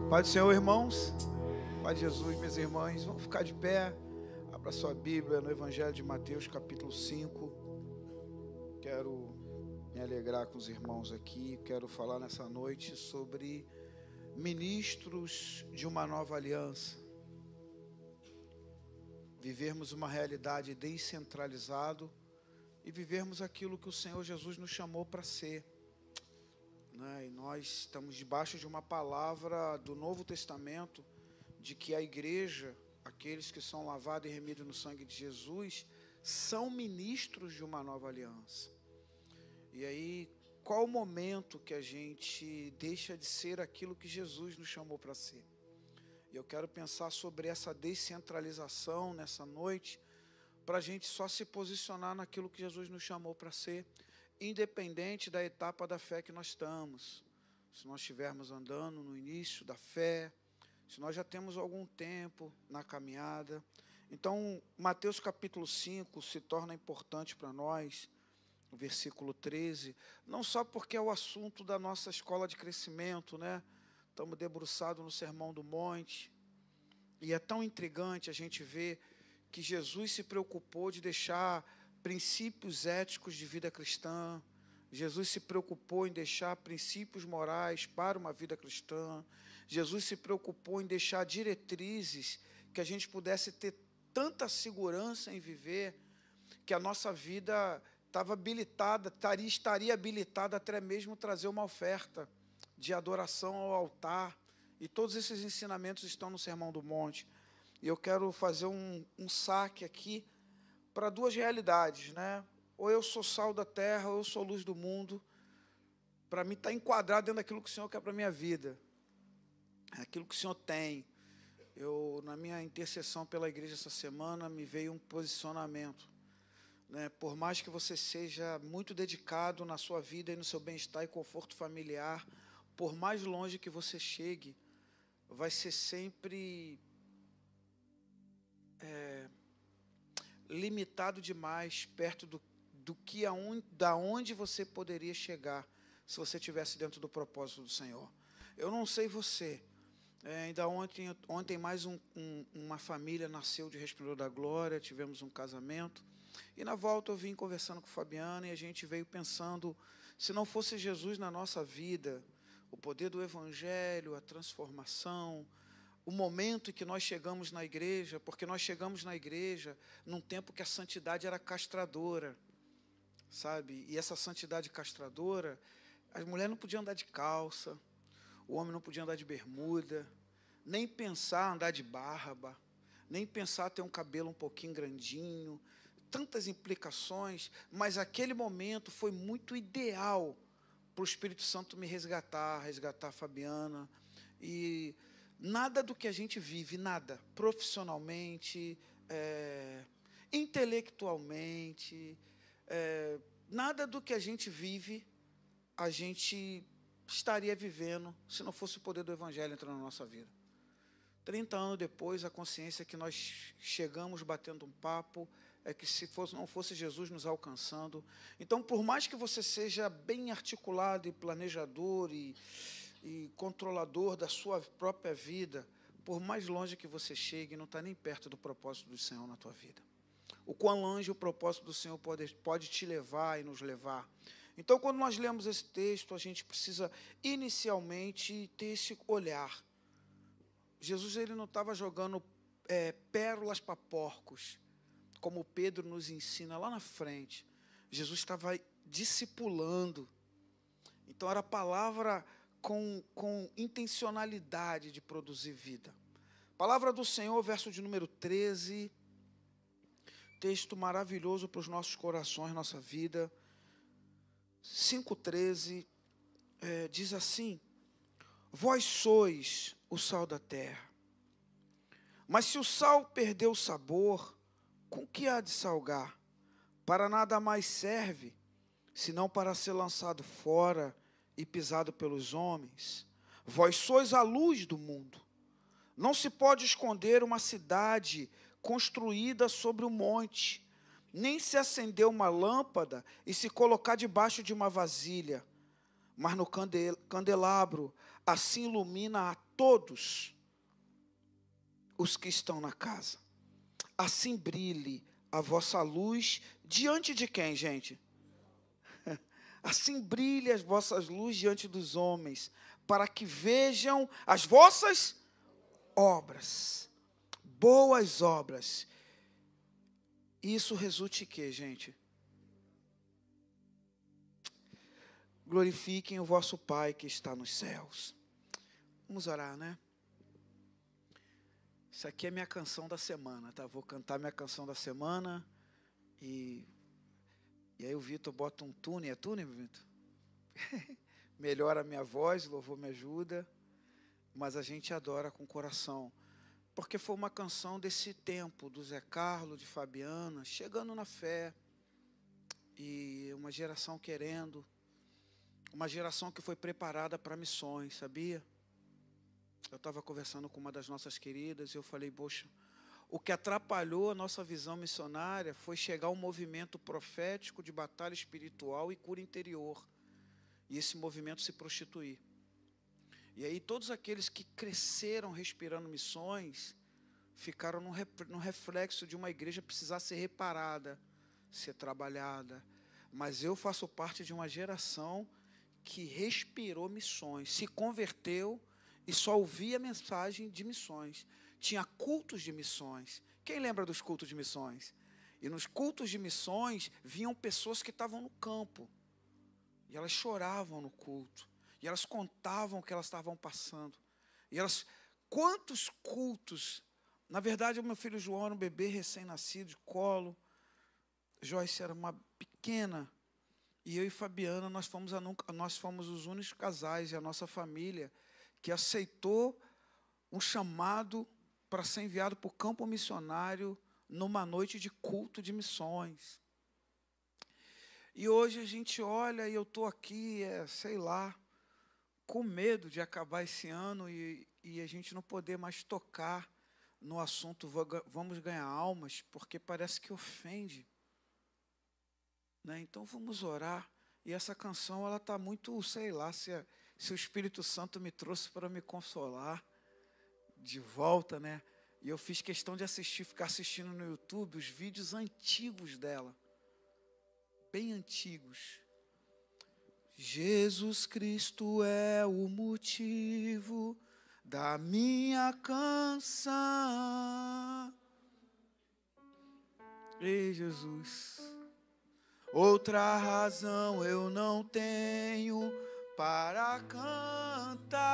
Pai do Senhor, irmãos, Pai de Jesus, minhas irmãs, vamos ficar de pé. Abra sua Bíblia no Evangelho de Mateus, capítulo 5. Quero me alegrar com os irmãos aqui. Quero falar nessa noite sobre ministros de uma nova aliança. Vivermos uma realidade descentralizada e vivermos aquilo que o Senhor Jesus nos chamou para ser. E nós estamos debaixo de uma palavra do Novo Testamento, de que a igreja, aqueles que são lavados e remidos no sangue de Jesus, são ministros de uma nova aliança. E aí, qual o momento que a gente deixa de ser aquilo que Jesus nos chamou para ser? E eu quero pensar sobre essa descentralização nessa noite, para a gente só se posicionar naquilo que Jesus nos chamou para ser, independente da etapa da fé que nós estamos. Se nós estivermos andando no início da fé, se nós já temos algum tempo na caminhada. Então, Mateus capítulo 5 se torna importante para nós, o versículo 13, não só porque é o assunto da nossa escola de crescimento, Estamos debruçados no Sermão do Monte, e é tão intrigante a gente ver que Jesus se preocupou de deixar princípios éticos de vida cristã. Jesus se preocupou em deixar princípios morais para uma vida cristã. Jesus se preocupou em deixar diretrizes que a gente pudesse ter tanta segurança em viver, que a nossa vida estava habilitada, estaria habilitada até mesmo trazer uma oferta de adoração ao altar. E todos esses ensinamentos estão no Sermão do Monte. E eu quero fazer um saque aqui para duas realidades, Ou eu sou sal da terra, ou eu sou luz do mundo. Para mim está enquadrado dentro daquilo que o Senhor quer para a minha vida. Aquilo que o Senhor tem. Na minha intercessão pela igreja essa semana, me veio um posicionamento. Por mais que você seja muito dedicado na sua vida e no seu bem-estar e conforto familiar, por mais longe que você chegue, vai ser sempre limitado demais perto da onde você poderia chegar se você estivesse dentro do propósito do Senhor. Eu não sei você, ainda ontem mais uma família nasceu de Resplandor da Glória, tivemos um casamento, e na volta eu vim conversando com Fabiana e a gente veio pensando, se não fosse Jesus na nossa vida, o poder do Evangelho, a transformação, o momento em que nós chegamos na igreja, porque nós chegamos na igreja num tempo que a santidade era castradora, sabe? E essa santidade castradora, as mulheres não podiam andar de calça, o homem não podia andar de bermuda, nem pensar andar de barba, nem pensar ter um cabelo um pouquinho grandinho, tantas implicações, mas aquele momento foi muito ideal para o Espírito Santo me resgatar a Fabiana, e nada do que a gente vive, nada, profissionalmente, intelectualmente, nada do que a gente vive, a gente estaria vivendo se não fosse o poder do Evangelho entrando na nossa vida. 30 anos depois, a consciência que nós chegamos batendo um papo é que não fosse Jesus nos alcançando. Então, por mais que você seja bem articulado e planejador e controlador da sua própria vida, por mais longe que você chegue, não está nem perto do propósito do Senhor na tua vida. O quão longe o propósito do Senhor pode te levar e nos levar. Então, quando nós lemos esse texto, a gente precisa inicialmente ter esse olhar. Jesus ele não estava jogando pérolas para porcos, como Pedro nos ensina lá na frente. Jesus estava discipulando. Então, era a palavra com intencionalidade de produzir vida. Palavra do Senhor, verso de número 13, texto maravilhoso para os nossos corações, nossa vida. 5,13, diz assim: vós sois o sal da terra, mas se o sal perder o sabor, com que há de salgar? Para nada mais serve, senão para ser lançado fora e pisado pelos homens. Vós sois a luz do mundo. Não se pode esconder uma cidade construída sobre um monte, nem se acender uma lâmpada e se colocar debaixo de uma vasilha, mas no candelabro, assim ilumina a todos os que estão na casa. Assim brilhe a vossa luz diante de quem, gente? Assim brilhe as vossas luzes diante dos homens, para que vejam as vossas obras, boas obras. Isso resulte em quê, gente? Glorifiquem o vosso Pai que está nos céus. Vamos orar, né? Isso aqui é minha canção da semana, tá? Vou cantar minha canção da semana e aí o Vitor bota um tune, é tune, Vitor? Melhora a minha voz, louvor me ajuda, mas a gente adora com o coração, porque foi uma canção desse tempo, do Zé Carlos, de Fabiana, chegando na fé, e uma geração querendo, uma geração que foi preparada para missões, sabia? Eu estava conversando com uma das nossas queridas e eu falei, poxa, o que atrapalhou a nossa visão missionária foi chegar um movimento profético de batalha espiritual e cura interior. E esse movimento se prostituir. E aí todos aqueles que cresceram respirando missões, ficaram no reflexo de uma igreja precisar ser reparada, ser trabalhada. Mas eu faço parte de uma geração que respirou missões, se converteu e só ouvia mensagem de missões. Tinha cultos de missões. Quem lembra dos cultos de missões? E nos cultos de missões, vinham pessoas que estavam no campo. E elas choravam no culto. E elas contavam o que elas estavam passando. E elas, quantos cultos. Na verdade, o meu filho João era um bebê recém-nascido, de colo. Joyce era uma pequena. E eu e Fabiana, nós fomos os únicos casais e a nossa família que aceitou um chamado para ser enviado para o campo missionário numa noite de culto de missões. E hoje a gente olha e eu estou aqui, sei lá, com medo de acabar esse ano e a gente não poder mais tocar no assunto vamos ganhar almas, porque parece que ofende. Né? Então vamos orar. E essa canção, ela está muito, sei lá, se o Espírito Santo me trouxe para me consolar de volta, né? E eu fiz questão de ficar assistindo no YouTube os vídeos antigos dela. Bem antigos. Jesus Cristo é o motivo da minha canção. Ei, Jesus. Outra razão eu não tenho para cantar.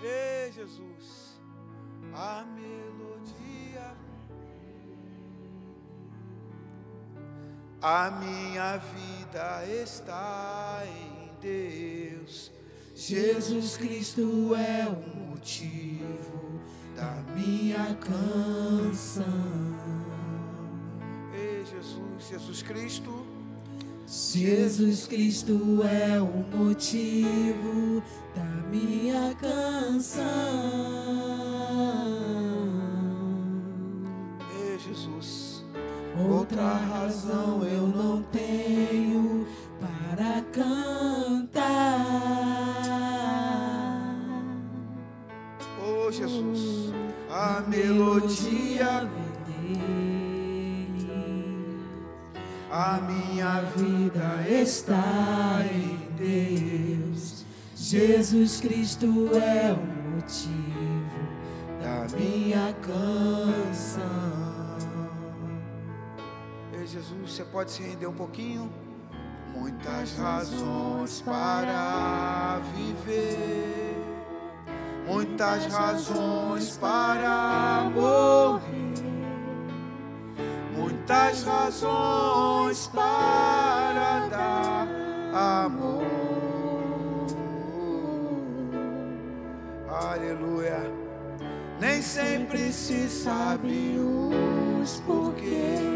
Ei, Jesus, a melodia, a minha vida está em Deus. Jesus Cristo é o motivo da minha canção. Ei, Jesus Cristo. Jesus Cristo é o motivo da minha canção. Ei, Jesus. Outra razão eu não tenho para cantar. Oh, Jesus. A melodia vem dele. A minha vida está em Deus. Jesus Cristo é o motivo da minha canção. Ei, Jesus, você pode se render um pouquinho? Muitas razões para viver, muitas razões para morrer, muitas razões para dar amor. Aleluia. Nem sempre se sabe os porquês.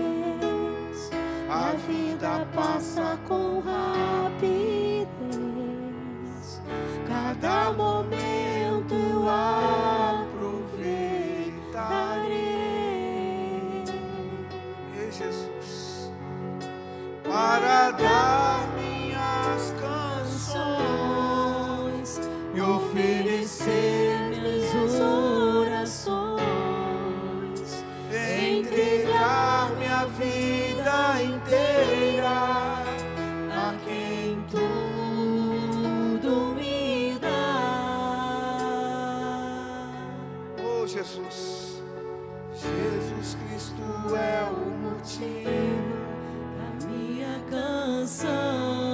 A vida passa com rapidez. Cada momento eu aproveitarei. Ei, Jesus, para dar minhas canções e oferecer minhas orações, entregar minha vida inteira a quem tudo me dá. Oh, Jesus, Jesus Cristo é o motivo da minha canção.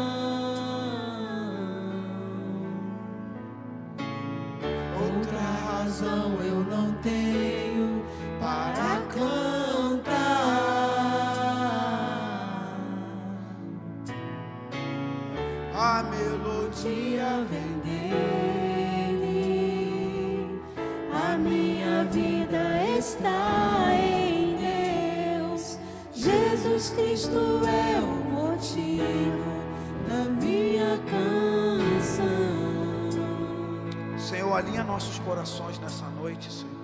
Outra razão eu não tenho para cantar. A melodia Vem dele, a minha vida está em Deus. Jesus Cristo é o motivo da minha canção. Senhor, alinha nossos corações nessa noite, Senhor.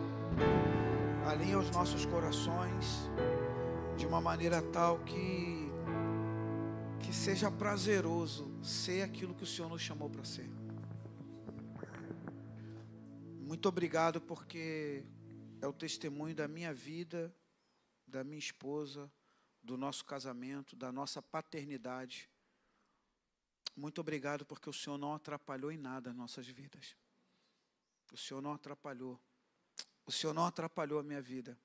Alinha os nossos corações de uma maneira tal que seja prazeroso ser aquilo que o Senhor nos chamou para ser. Muito obrigado, porque é o testemunho da minha vida, da minha esposa, do nosso casamento, da nossa paternidade. Muito obrigado, porque o Senhor não atrapalhou em nada as nossas vidas. O Senhor não atrapalhou. O Senhor não atrapalhou a minha vida.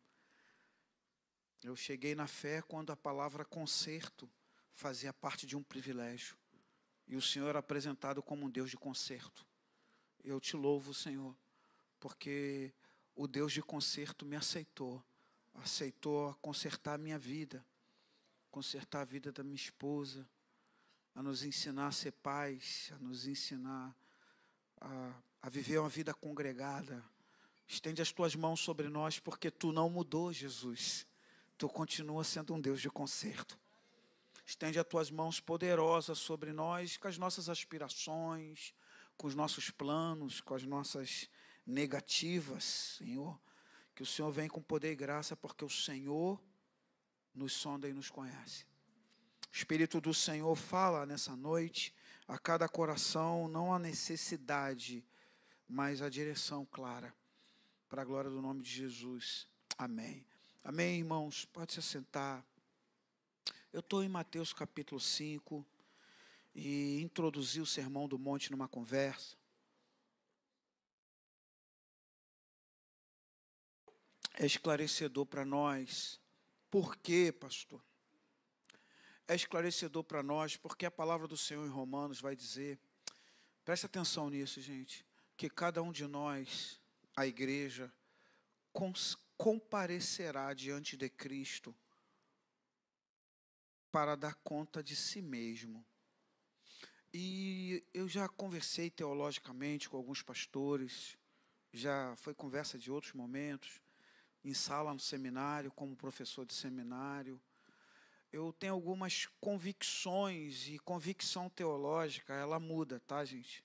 Eu cheguei na fé quando a palavra conserto fazia parte de um privilégio. E o Senhor era apresentado como um Deus de conserto. Eu te louvo, Senhor, porque o Deus de conserto me aceitou. Aceitou consertar a minha vida, consertar a vida da minha esposa, a nos ensinar a ser pais, a nos ensinar a viver uma vida congregada. Estende as tuas mãos sobre nós, porque tu não mudou, Jesus. Tu continua sendo um Deus de conserto. Estende as tuas mãos poderosas sobre nós, com as nossas aspirações, com os nossos planos, com as nossas negativas, Senhor. Que o Senhor venha com poder e graça, porque o Senhor nos sonda e nos conhece. O Espírito do Senhor fala nessa noite a cada coração, não a necessidade, mas a direção clara, para a glória do nome de Jesus. Amém. Amém, irmãos? Pode se sentar. Eu estou em Mateus capítulo 5 e introduzi o Sermão do Monte numa conversa. É esclarecedor para nós. Por quê, pastor? É esclarecedor para nós porque a palavra do Senhor em Romanos vai dizer, preste atenção nisso, gente, que cada um de nós, a igreja, comparecerá diante de Cristo para dar conta de si mesmo. E eu já conversei teologicamente com alguns pastores, já foi conversa de outros momentos, em sala no seminário, como professor de seminário. Eu tenho algumas convicções, e convicção teológica, ela muda, tá, gente?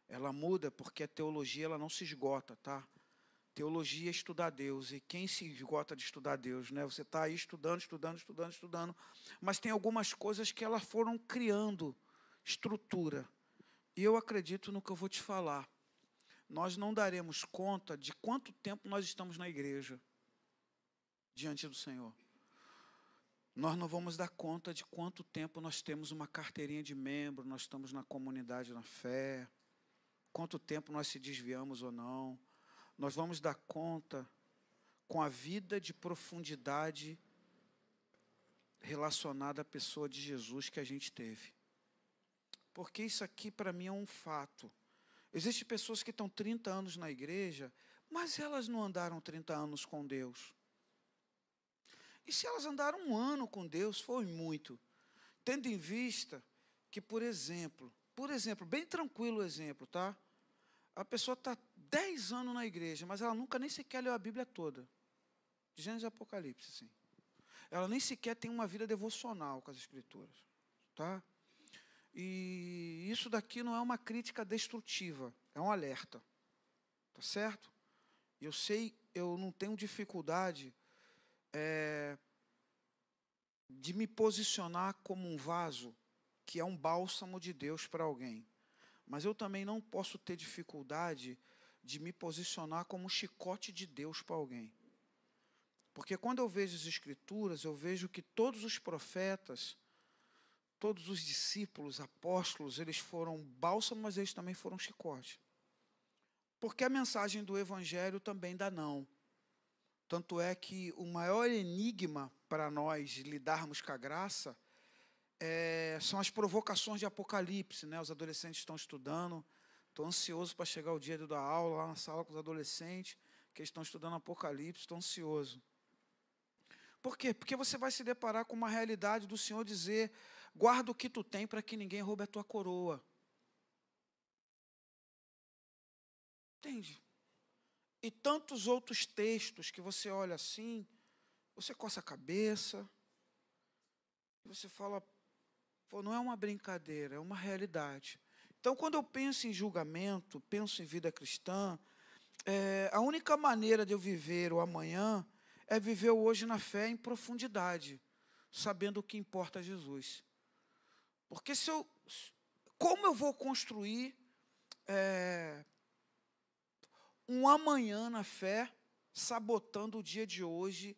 Ela muda porque a teologia ela não se esgota, tá? Teologia é estudar Deus, e quem se esgota de estudar Deus, né? Você está aí estudando, mas tem algumas coisas que elas foram criando estrutura. E eu acredito no que eu vou te falar. Nós não daremos conta de quanto tempo nós estamos na igreja, diante do Senhor. Nós não vamos dar conta de quanto tempo nós temos uma carteirinha de membro, nós estamos na comunidade na fé, quanto tempo nós se desviamos ou não. Nós vamos dar conta com a vida de profundidade relacionada à pessoa de Jesus que a gente teve. Porque isso aqui para mim é um fato. Existem pessoas que estão 30 anos na igreja, mas elas não andaram 30 anos com Deus. E se elas andaram 1 ano com Deus, foi muito. Tendo em vista que, por exemplo, bem tranquilo o exemplo, tá? A pessoa está 10 anos na igreja, mas ela nunca nem sequer leu a Bíblia toda. De Gênesis e Apocalipse, assim. Ela nem sequer tem uma vida devocional com as Escrituras, tá? E isso daqui não é uma crítica destrutiva, é um alerta, tá certo? Eu sei, eu não tenho dificuldade de me posicionar como um vaso que é um bálsamo de Deus para alguém. mas eu também não posso ter dificuldade de me posicionar como um chicote de Deus para alguém. Porque quando eu vejo as Escrituras, eu vejo que todos os profetas, todos os discípulos, apóstolos, eles foram bálsamo, mas eles também foram chicote. Porque a mensagem do Evangelho também dá não. Tanto é que o maior enigma para nós lidarmos com a graça são as provocações de Apocalipse, né? Os adolescentes estão estudando, estou ansioso para chegar o dia de dar aula lá na sala com os adolescentes, que eles estão estudando Apocalipse, estou ansioso. Por quê? Porque você vai se deparar com uma realidade do Senhor dizer, guarda o que tu tem para que ninguém roube a tua coroa. Entende? E tantos outros textos que você olha assim, você coça a cabeça, e você fala, pô, não é uma brincadeira, é uma realidade. Então, quando eu penso em julgamento, penso em vida cristã, a única maneira de eu viver o amanhã é viver o hoje na fé em profundidade, sabendo o que importa a Jesus. Porque como eu vou construir um amanhã na fé, sabotando o dia de hoje,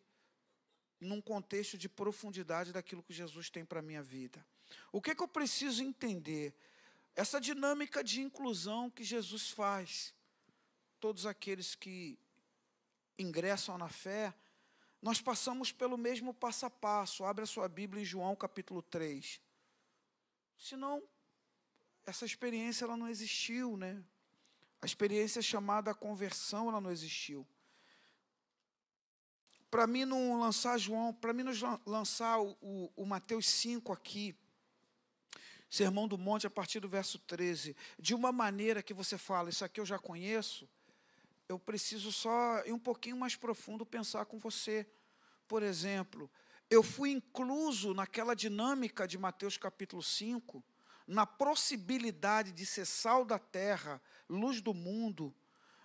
num contexto de profundidade daquilo que Jesus tem para a minha vida? O que eu preciso entender? Essa dinâmica de inclusão que Jesus faz. Todos aqueles que ingressam na fé, nós passamos pelo mesmo passo a passo. Abre a sua Bíblia em João capítulo 3. Senão, essa experiência ela não existiu, né? A experiência chamada conversão, ela não existiu. Para mim não lançar nos lançar o Mateus 5 aqui, Sermão do Monte, a partir do verso 13, de uma maneira que você fala, isso aqui eu já conheço, eu preciso só ir um pouquinho mais profundo pensar com você. Por exemplo, eu fui incluso naquela dinâmica de Mateus capítulo 5, na possibilidade de ser sal da terra, luz do mundo,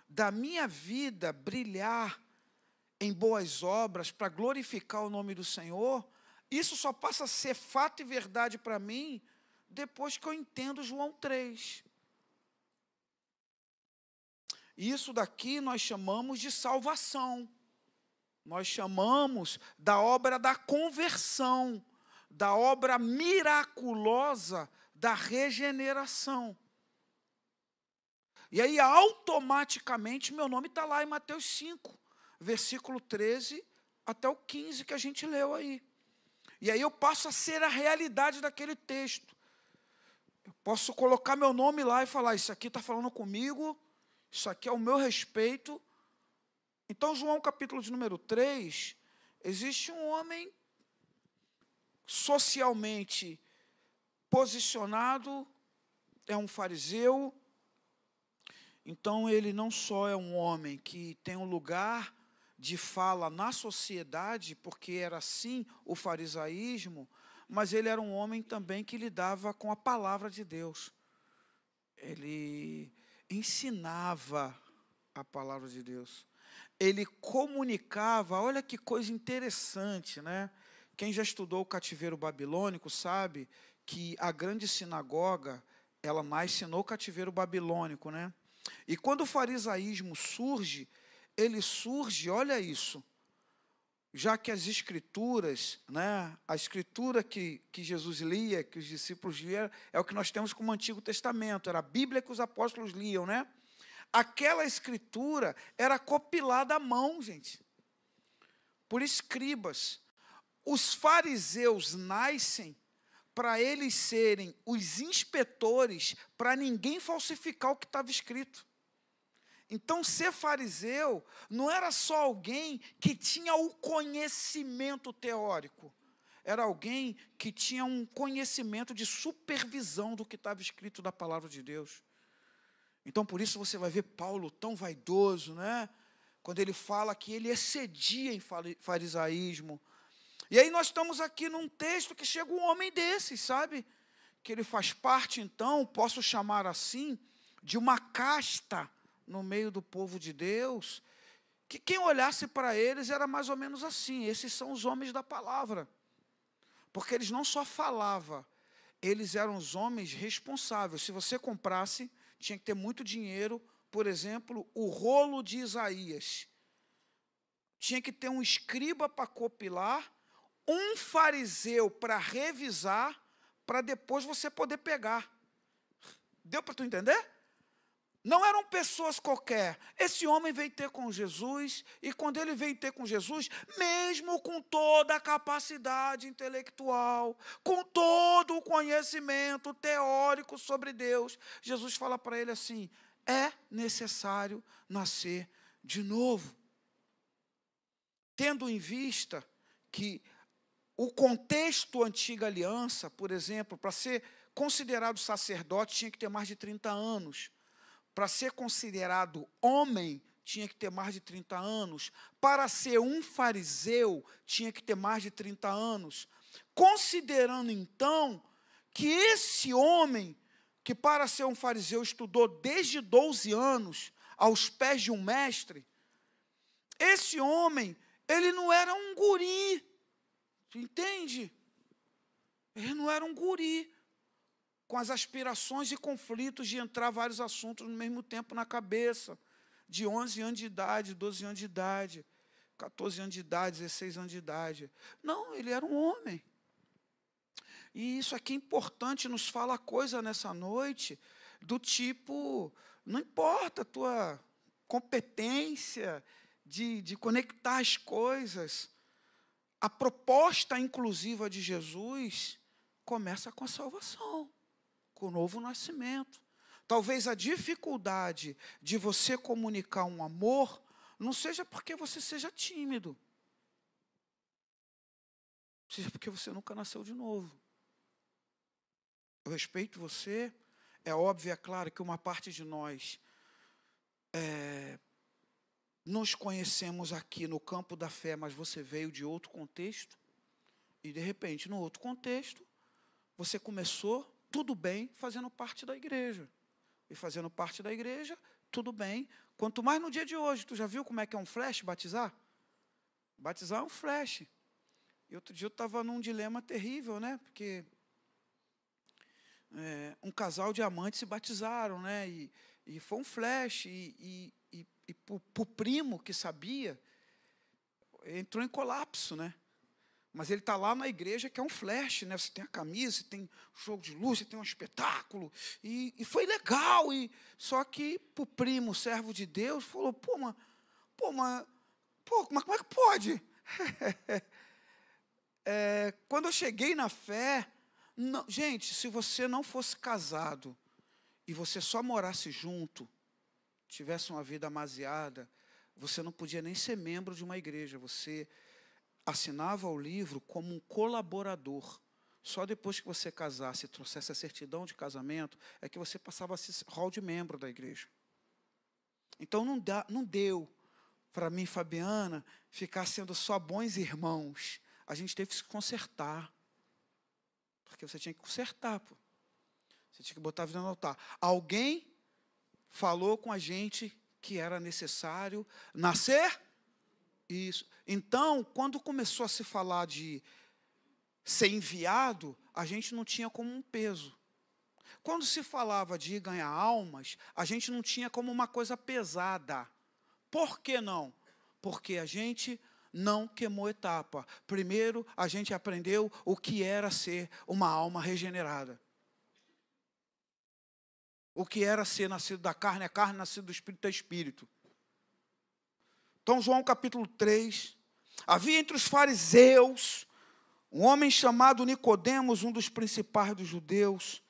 da minha vida brilhar em boas obras para glorificar o nome do Senhor. Isso só passa a ser fato e verdade para mim depois que eu entendo João 3. Isso daqui nós chamamos de salvação. Nós chamamos da obra da conversão, da obra miraculosa da regeneração. E aí, automaticamente, meu nome está lá em Mateus 5, versículo 13 até o 15 que a gente leu aí. E aí eu passo a ser a realidade daquele texto. Eu posso colocar meu nome lá e falar, isso aqui está falando comigo, isso aqui é o meu respeito. Então, João capítulo de número 3, existe um homem socialmente posicionado, é um fariseu. Então, ele não só é um homem que tem um lugar de fala na sociedade, porque era assim o farisaísmo, mas ele era um homem também que lidava com a palavra de Deus. Ele ensinava a palavra de Deus. Ele comunicava, olha que coisa interessante, né? Quem já estudou o cativeiro babilônico sabe que a grande sinagoga, ela nasce no cativeiro babilônico, né? E quando o farisaísmo surge, ele surge, olha isso, já que as escrituras, né, a escritura que Jesus lia, que os discípulos liam, é o que nós temos como Antigo Testamento, era a Bíblia que os apóstolos liam, né? Aquela escritura era compilada à mão, gente, por escribas. Os fariseus nascem para eles serem os inspetores, para ninguém falsificar o que estava escrito. Então, ser fariseu não era só alguém que tinha o conhecimento teórico, era alguém que tinha um conhecimento de supervisão do que estava escrito da palavra de Deus. Então, por isso você vai ver Paulo tão vaidoso, né? Quando ele fala que ele excedia em farisaísmo. E aí nós estamos aqui num texto que chega um homem desses, sabe? Que ele faz parte, então, posso chamar assim, de uma casta no meio do povo de Deus, que quem olhasse para eles era mais ou menos assim, esses são os homens da palavra. Porque eles não só falavam, eles eram os homens responsáveis. Se você comprasse, tinha que ter muito dinheiro. Por exemplo, o rolo de Isaías. Tinha que ter um escriba para copilar, um fariseu para revisar, para depois você poder pegar. Deu para tu entender? Não eram pessoas qualquer. Esse homem veio ter com Jesus, e quando ele veio ter com Jesus, mesmo com toda a capacidade intelectual, com todo o conhecimento teórico sobre Deus, Jesus fala para ele assim: é necessário nascer de novo. Tendo em vista que o contexto antiga aliança, por exemplo, para ser considerado sacerdote, tinha que ter mais de 30 anos. Para ser considerado homem, tinha que ter mais de 30 anos. Para ser um fariseu, tinha que ter mais de 30 anos. Considerando, então, que esse homem, que para ser um fariseu estudou desde 12 anos, aos pés de um mestre, esse homem, ele não era um guri, entende? Ele não era um guri, com as aspirações e conflitos de entrar vários assuntos no mesmo tempo na cabeça, de 11 anos de idade, 12 anos de idade, 14 anos de idade, 16 anos de idade. Não, ele era um homem. E isso aqui é importante, nos fala coisa nessa noite, do tipo, não importa a tua competência de conectar as coisas, a proposta inclusiva de Jesus começa com a salvação, com o novo nascimento. Talvez a dificuldade de você comunicar um amor não seja porque você seja tímido, seja porque você nunca nasceu de novo. Eu respeito você, é óbvio, é claro que uma parte de nós nos conhecemos aqui no campo da fé, mas você veio de outro contexto, e de repente, no outro contexto, você começou tudo bem fazendo parte da igreja. E fazendo parte da igreja, tudo bem. Quanto mais no dia de hoje, tu já viu como é que é um flash batizar? Batizar é um flash. E outro dia eu estava num dilema terrível, né? Porque um casal de amantes se batizaram, né? E foi um flash. E para o primo que sabia, entrou em colapso, né? Mas ele está lá na igreja, que é um flash, né? Você tem a camisa, você tem jogo de luz, você tem um espetáculo. E foi legal. Só que para o primo, servo de Deus, falou, mas como é que pode? Quando eu cheguei na fé, não, gente, se você não fosse casado e você só morasse junto, tivesse uma vida amaziada, você não podia nem ser membro de uma igreja. Você assinava o livro como um colaborador. Só depois que você casasse e trouxesse a certidão de casamento, é que você passava a ser rol de membro da igreja. Então não deu para mim, Fabiana, ficar sendo só bons irmãos. A gente teve que se consertar. Porque você tinha que consertar, pô. Você tinha que botar a vida no altar. Alguém falou com a gente que era necessário nascer. Isso. Então, quando começou a se falar de ser enviado, a gente não tinha como um peso. Quando se falava de ir ganhar almas, a gente não tinha como uma coisa pesada. Por que não? Porque a gente não queimou etapa. Primeiro, a gente aprendeu o que era ser uma alma regenerada. O que era ser nascido da carne é carne, nascido do espírito é espírito. Então, João capítulo 3, havia entre os fariseus um homem chamado Nicodemos, um dos principais dos judeus.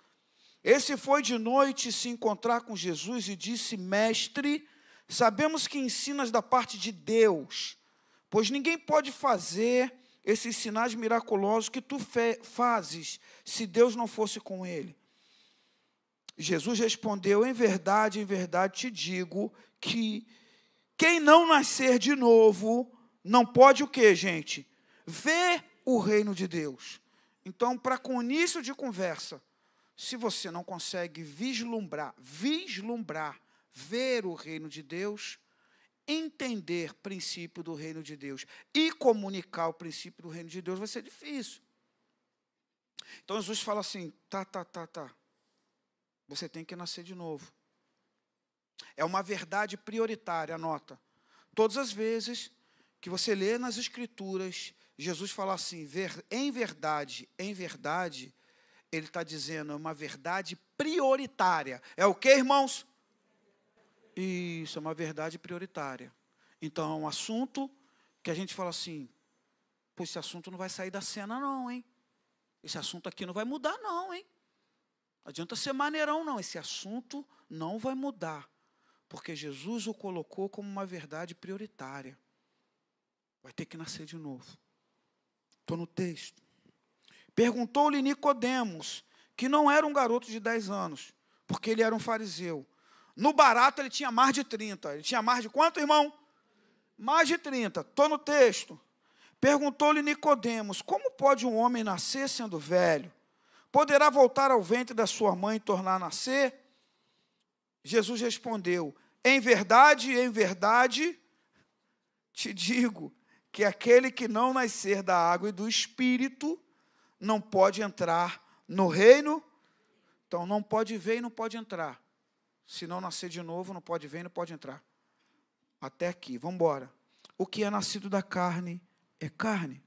Esse foi de noite se encontrar com Jesus e disse, mestre, sabemos que ensinas da parte de Deus, pois ninguém pode fazer esses sinais miraculosos que tu fazes, se Deus não fosse com ele. Jesus respondeu, em verdade te digo, que quem não nascer de novo, não pode o quê, gente? Ver o reino de Deus. Então, para com início de conversa, se você não consegue vislumbrar, ver o reino de Deus, entender o princípio do reino de Deus e comunicar o princípio do reino de Deus vai ser difícil. Então, Jesus fala assim, tá. Você tem que nascer de novo. É uma verdade prioritária, anota. Todas as vezes que você lê nas Escrituras, Jesus fala assim, em verdade, ele está dizendo, é uma verdade prioritária. É o que, irmãos? Isso, é uma verdade prioritária. Então, é um assunto que a gente fala assim, pô, esse assunto não vai sair da cena não, hein? Esse assunto aqui não vai mudar não, hein? Não adianta ser maneirão não, esse assunto não vai mudar. Porque Jesus o colocou como uma verdade prioritária. Vai ter que nascer de novo. Estou no texto. Perguntou-lhe Nicodemos, que não era um garoto de 10 anos, porque ele era um fariseu. No barato ele tinha mais de 30. Ele tinha mais de quanto, irmão? Mais de 30. Estou no texto. Perguntou-lhe Nicodemos, como pode um homem nascer sendo velho? Poderá voltar ao ventre da sua mãe e tornar a nascer? Jesus respondeu, em verdade, te digo, que aquele que não nascer da água e do Espírito, não pode entrar no reino. Então, não pode ver e não pode entrar. Se não nascer de novo, não pode ver e não pode entrar. Até aqui, vamos embora. O que é nascido da carne é carne,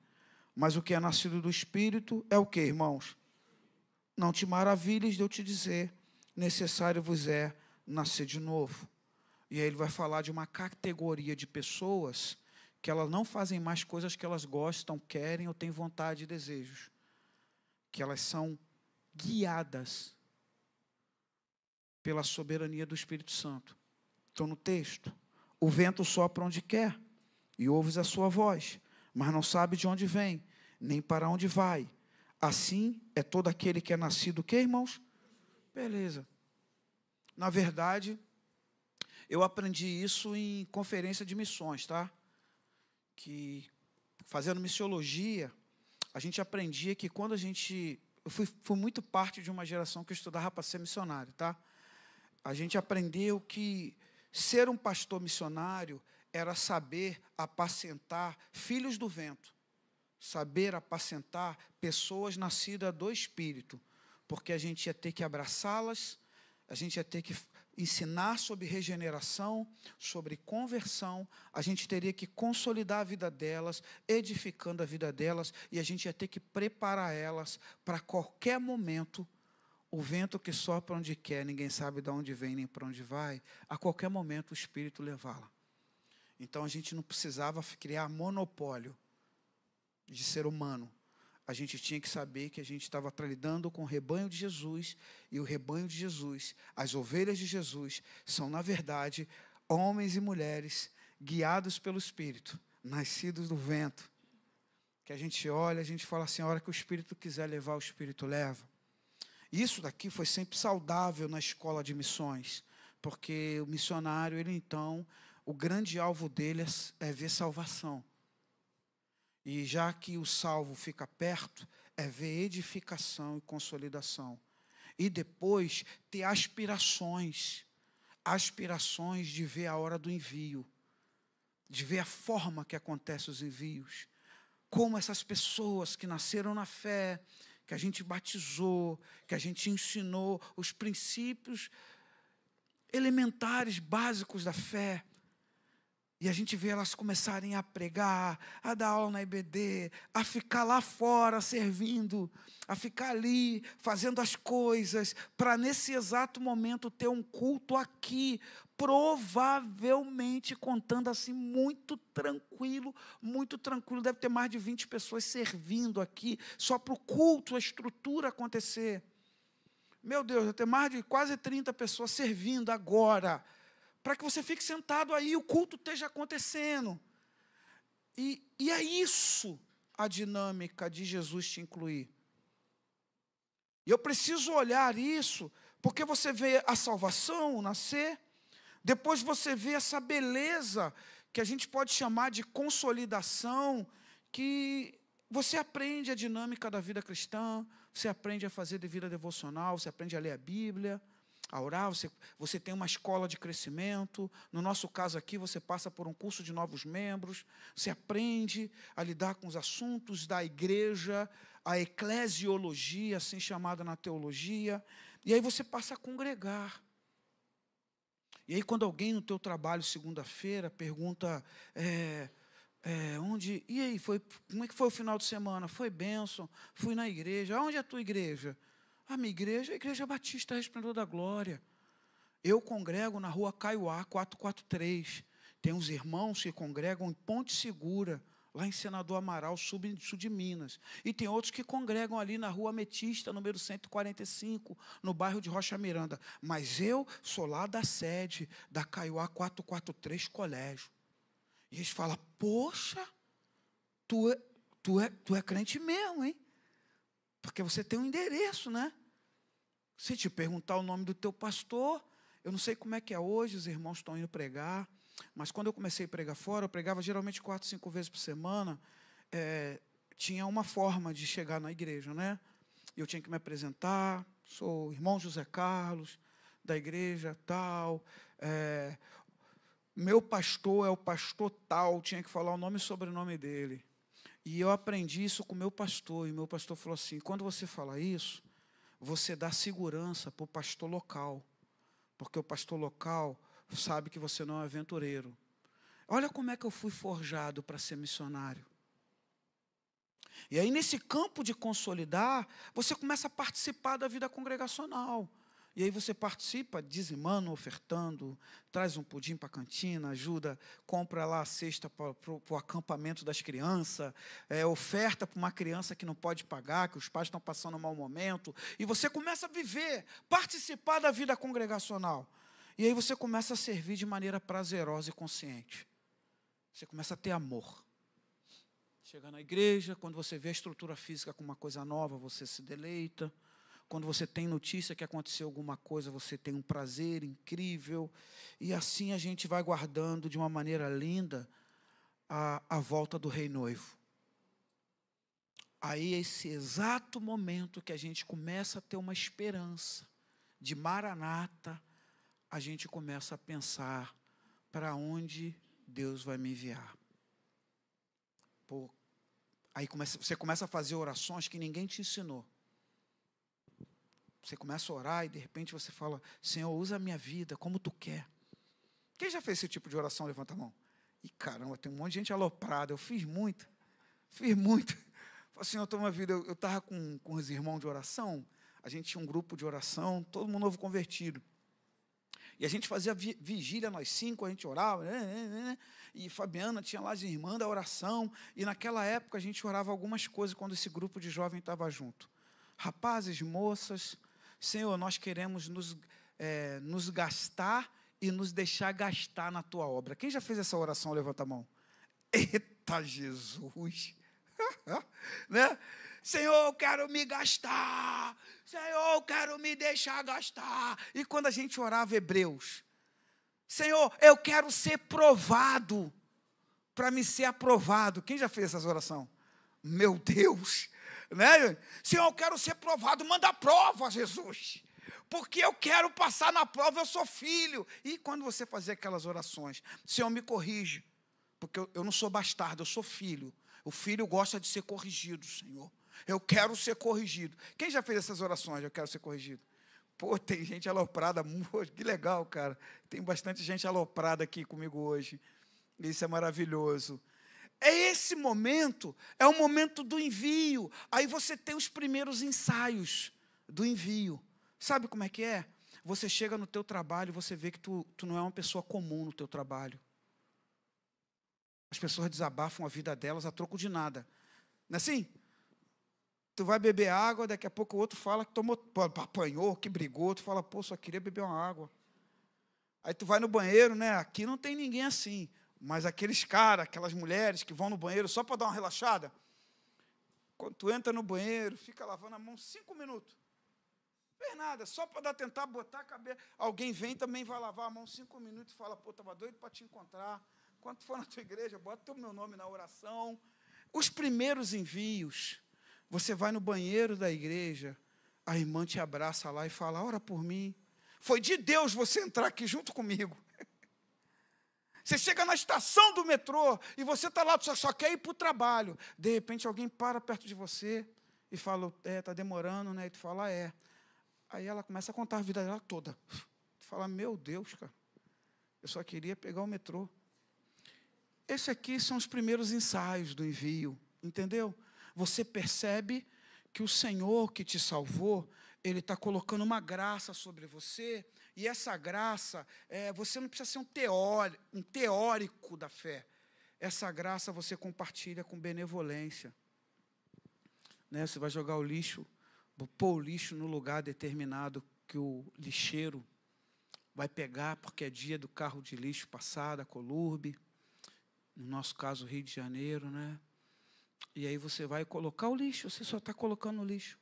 mas o que é nascido do Espírito é o que, irmãos? Não te maravilhes de eu te dizer, necessário vos é nascer de novo. E aí ele vai falar de uma categoria de pessoas que elas não fazem mais coisas que elas gostam, querem ou têm vontade e desejos. Que elas são guiadas pela soberania do Espírito Santo. Estou no texto. O vento sopra onde quer e ouves a sua voz, mas não sabe de onde vem, nem para onde vai. Assim é todo aquele que é nascido, o quê, irmãos? Beleza. Na verdade, eu aprendi isso em conferência de missões, tá? Que, fazendo missiologia, a gente aprendia que quando a gente... Eu fui muito parte de uma geração que eu estudava para ser missionário, tá? A gente aprendeu que ser um pastor missionário era saber apacentar filhos do vento. Saber apacentar pessoas nascidas do Espírito. Porque a gente ia ter que abraçá-las, a gente ia ter que ensinar sobre regeneração, sobre conversão, a gente teria que consolidar a vida delas, edificando a vida delas, e a gente ia ter que preparar elas para qualquer momento, o vento que sopra onde quer, ninguém sabe de onde vem nem para onde vai, a qualquer momento o Espírito levá-la. Então a gente não precisava criar monopólio de ser humano. A gente tinha que saber que a gente estava lidando com o rebanho de Jesus, e o rebanho de Jesus, as ovelhas de Jesus, são, na verdade, homens e mulheres guiados pelo Espírito, nascidos do vento, que a gente olha, a gente fala assim, a hora que o Espírito quiser levar, o Espírito leva. Isso daqui foi sempre saudável na escola de missões, porque o missionário, ele então, o grande alvo dele é ver salvação. E já que o salvo fica perto, é ver edificação e consolidação. E depois ter aspirações de ver a hora do envio, de ver a forma que acontecem os envios. Como essas pessoas que nasceram na fé, que a gente batizou, que a gente ensinou os princípios elementares, básicos da fé, e a gente vê elas começarem a pregar, a dar aula na IBD, a ficar lá fora servindo, a ficar ali fazendo as coisas, para nesse exato momento ter um culto aqui, provavelmente, contando assim, muito tranquilo, deve ter mais de 20 pessoas servindo aqui, só para o culto, a estrutura acontecer. Meu Deus, deve ter mais de quase 30 pessoas servindo agora, para que você fique sentado aí e o culto esteja acontecendo. E é isso a dinâmica de Jesus te incluir. E eu preciso olhar isso, porque você vê a salvação nascer, depois você vê essa beleza, que a gente pode chamar de consolidação, que você aprende a dinâmica da vida cristã, você aprende a fazer de vida devocional, você aprende a ler a Bíblia, a orar, você tem uma escola de crescimento. No nosso caso aqui, você passa por um curso de novos membros, você aprende a lidar com os assuntos da igreja, a eclesiologia, assim chamada na teologia, e aí você passa a congregar. E aí, quando alguém no teu trabalho, segunda-feira, pergunta, onde... E aí, como é que foi o final de semana? Foi bênção, fui na igreja. Onde é a tua igreja? A minha igreja é a Igreja Batista Resplendor da Glória. Eu congrego na rua Caiuá, 443. Tem uns irmãos que congregam em Ponte Segura, lá em Senador Amaral, sul de Minas. E tem outros que congregam ali na rua Ametista, número 145, no bairro de Rocha Miranda. Mas eu sou lá da sede da Caiuá 443 Colégio. E eles falam, poxa, tu é crente mesmo, hein? Porque você tem um endereço, né? Se te perguntar o nome do teu pastor, eu não sei como é que é hoje, os irmãos estão indo pregar, mas quando eu comecei a pregar fora, eu pregava geralmente 4, 5 vezes por semana, tinha uma forma de chegar na igreja, né? Eu tinha que me apresentar, sou o irmão José Carlos, da igreja tal, meu pastor é o pastor tal, tinha que falar o nome e sobrenome dele. E eu aprendi isso com o meu pastor, e meu pastor falou assim, quando você fala isso, você dá segurança para o pastor local, porque o pastor local sabe que você não é aventureiro. Olha como é que eu fui forjado para ser missionário. E aí, nesse campo de consolidar, você começa a participar da vida congregacional. E aí você participa dizimando, ofertando, traz um pudim para a cantina, ajuda, compra lá a cesta para o acampamento das crianças, oferta para uma criança que não pode pagar, que os pais estão passando um mau momento. E você começa a viver, participar da vida congregacional. E aí você começa a servir de maneira prazerosa e consciente. Você começa a ter amor. Chega na igreja, quando você vê a estrutura física como uma coisa nova, você se deleita. Quando você tem notícia que aconteceu alguma coisa, você tem um prazer incrível. E assim a gente vai guardando de uma maneira linda a volta do rei noivo. Aí, esse exato momento que a gente começa a ter uma esperança de Maranata, a gente começa a pensar para onde Deus vai me enviar. Aí você começa a fazer orações que ninguém te ensinou. Você começa a orar e de repente você fala, Senhor, usa a minha vida como tu quer. Quem já fez esse tipo de oração? Levanta a mão. E caramba, tem um monte de gente aloprada. Eu fiz muito. Falei, Senhor, toma a vida. Eu estava com os irmãos de oração, a gente tinha um grupo de oração, todo mundo novo convertido. E a gente fazia vigília, nós 5, a gente orava, e Fabiana tinha lá as irmãs da oração, e naquela época a gente orava algumas coisas quando esse grupo de jovens estava junto. Rapazes, moças, Senhor, nós queremos nos gastar e nos deixar gastar na Tua obra. Quem já fez essa oração, levanta a mão. Eita, Jesus! Né? Senhor, eu quero me gastar. Senhor, eu quero me deixar gastar. E quando a gente orava Hebreus, Senhor, eu quero ser provado para me ser aprovado. Quem já fez essa oração? Meu Deus! Né? Senhor, eu quero ser provado. Manda a prova, Jesus. Porque eu quero passar na prova, eu sou filho. E quando você fazia aquelas orações, Senhor, me corrige. Porque eu não sou bastardo, eu sou filho. O filho gosta de ser corrigido, Senhor. Eu quero ser corrigido. Quem já fez essas orações? Eu quero ser corrigido. Pô, tem gente aloprada. Que legal, cara. Tem bastante gente aloprada aqui comigo hoje. Isso é maravilhoso. Esse momento é o momento do envio. Aí você tem os primeiros ensaios do envio. Sabe como é que é? Você chega no teu trabalho e você vê que tu não é uma pessoa comum no teu trabalho. As pessoas desabafam a vida delas a troco de nada. Não é assim? Tu vai beber água, daqui a pouco o outro fala que apanhou, que brigou. Tu fala, pô, só queria beber uma água. Aí tu vai no banheiro, né? Aqui não tem ninguém assim. Mas aqueles caras, aquelas mulheres que vão no banheiro só para dar uma relaxada. Quando tu entra no banheiro, fica lavando a mão 5 minutos. Não fez nada, só para tentar botar a cabeça. Alguém vem também vai lavar a mão 5 minutos e fala, pô, estava doido para te encontrar. Quando tu for na tua igreja, bota o meu nome na oração. Os primeiros envios, você vai no banheiro da igreja, a irmã te abraça lá e fala, ora por mim. Foi de Deus você entrar aqui junto comigo. Você chega na estação do metrô e você está lá, você só quer ir para o trabalho. De repente, alguém para perto de você e fala, está demorando, né? E tu fala, é. Aí ela começa a contar a vida dela toda. Tu fala, meu Deus, cara. Eu só queria pegar o metrô. Esse aqui são os primeiros ensaios do envio, entendeu? Você percebe que o Senhor que te salvou, Ele está colocando uma graça sobre você, e essa graça, você não precisa ser um teórico da fé. Essa graça você compartilha com benevolência. Né? Você vai jogar o lixo, pôr o lixo no lugar determinado que o lixeiro vai pegar, porque é dia do carro de lixo passar, da Colurbe, no nosso caso, Rio de Janeiro, né? E aí você vai colocar o lixo, você só está colocando o lixo.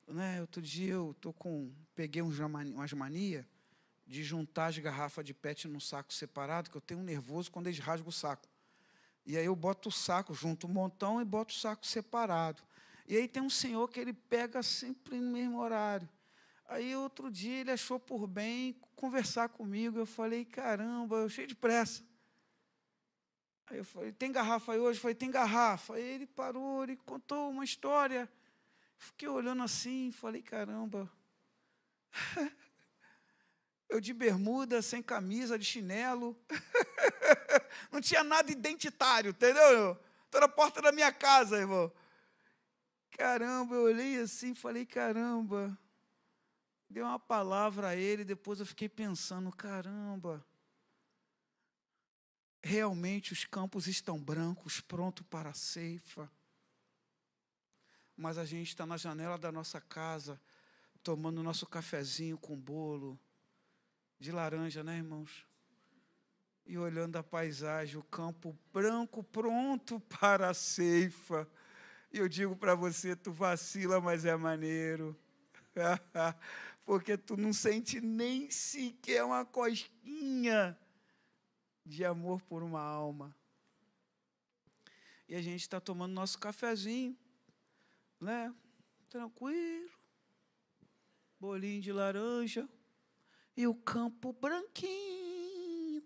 Né? Outro dia eu peguei umas manias de juntar as garrafas de PET num saco separado, que eu tenho um nervoso quando eles rasgam o saco. E aí eu boto o saco, junto um montão e boto o saco separado. E aí tem um senhor que ele pega sempre no mesmo horário. Aí outro dia ele achou por bem conversar comigo. Eu falei, caramba, eu cheio de pressa. Aí eu falei, tem garrafa aí hoje? Eu falei, tem garrafa. Aí ele parou, ele contou uma história. Fiquei olhando assim, falei, caramba. Eu de bermuda, sem camisa, de chinelo. Não tinha nada identitário, entendeu? Estou na porta da minha casa, irmão. Caramba, eu olhei assim, falei, caramba. Dei uma palavra a ele, depois eu fiquei pensando, caramba. Realmente os campos estão brancos, prontos para a ceifa. Mas a gente está na janela da nossa casa, tomando nosso cafezinho com bolo de laranja, né, irmãos? E olhando a paisagem, o campo branco pronto para a ceifa. E eu digo para você, tu vacila, mas é maneiro. Porque tu não sente nem sequer uma cosquinha de amor por uma alma. E a gente está tomando nosso cafezinho, né? Tranquilo. Bolinho de laranja. E o campo branquinho.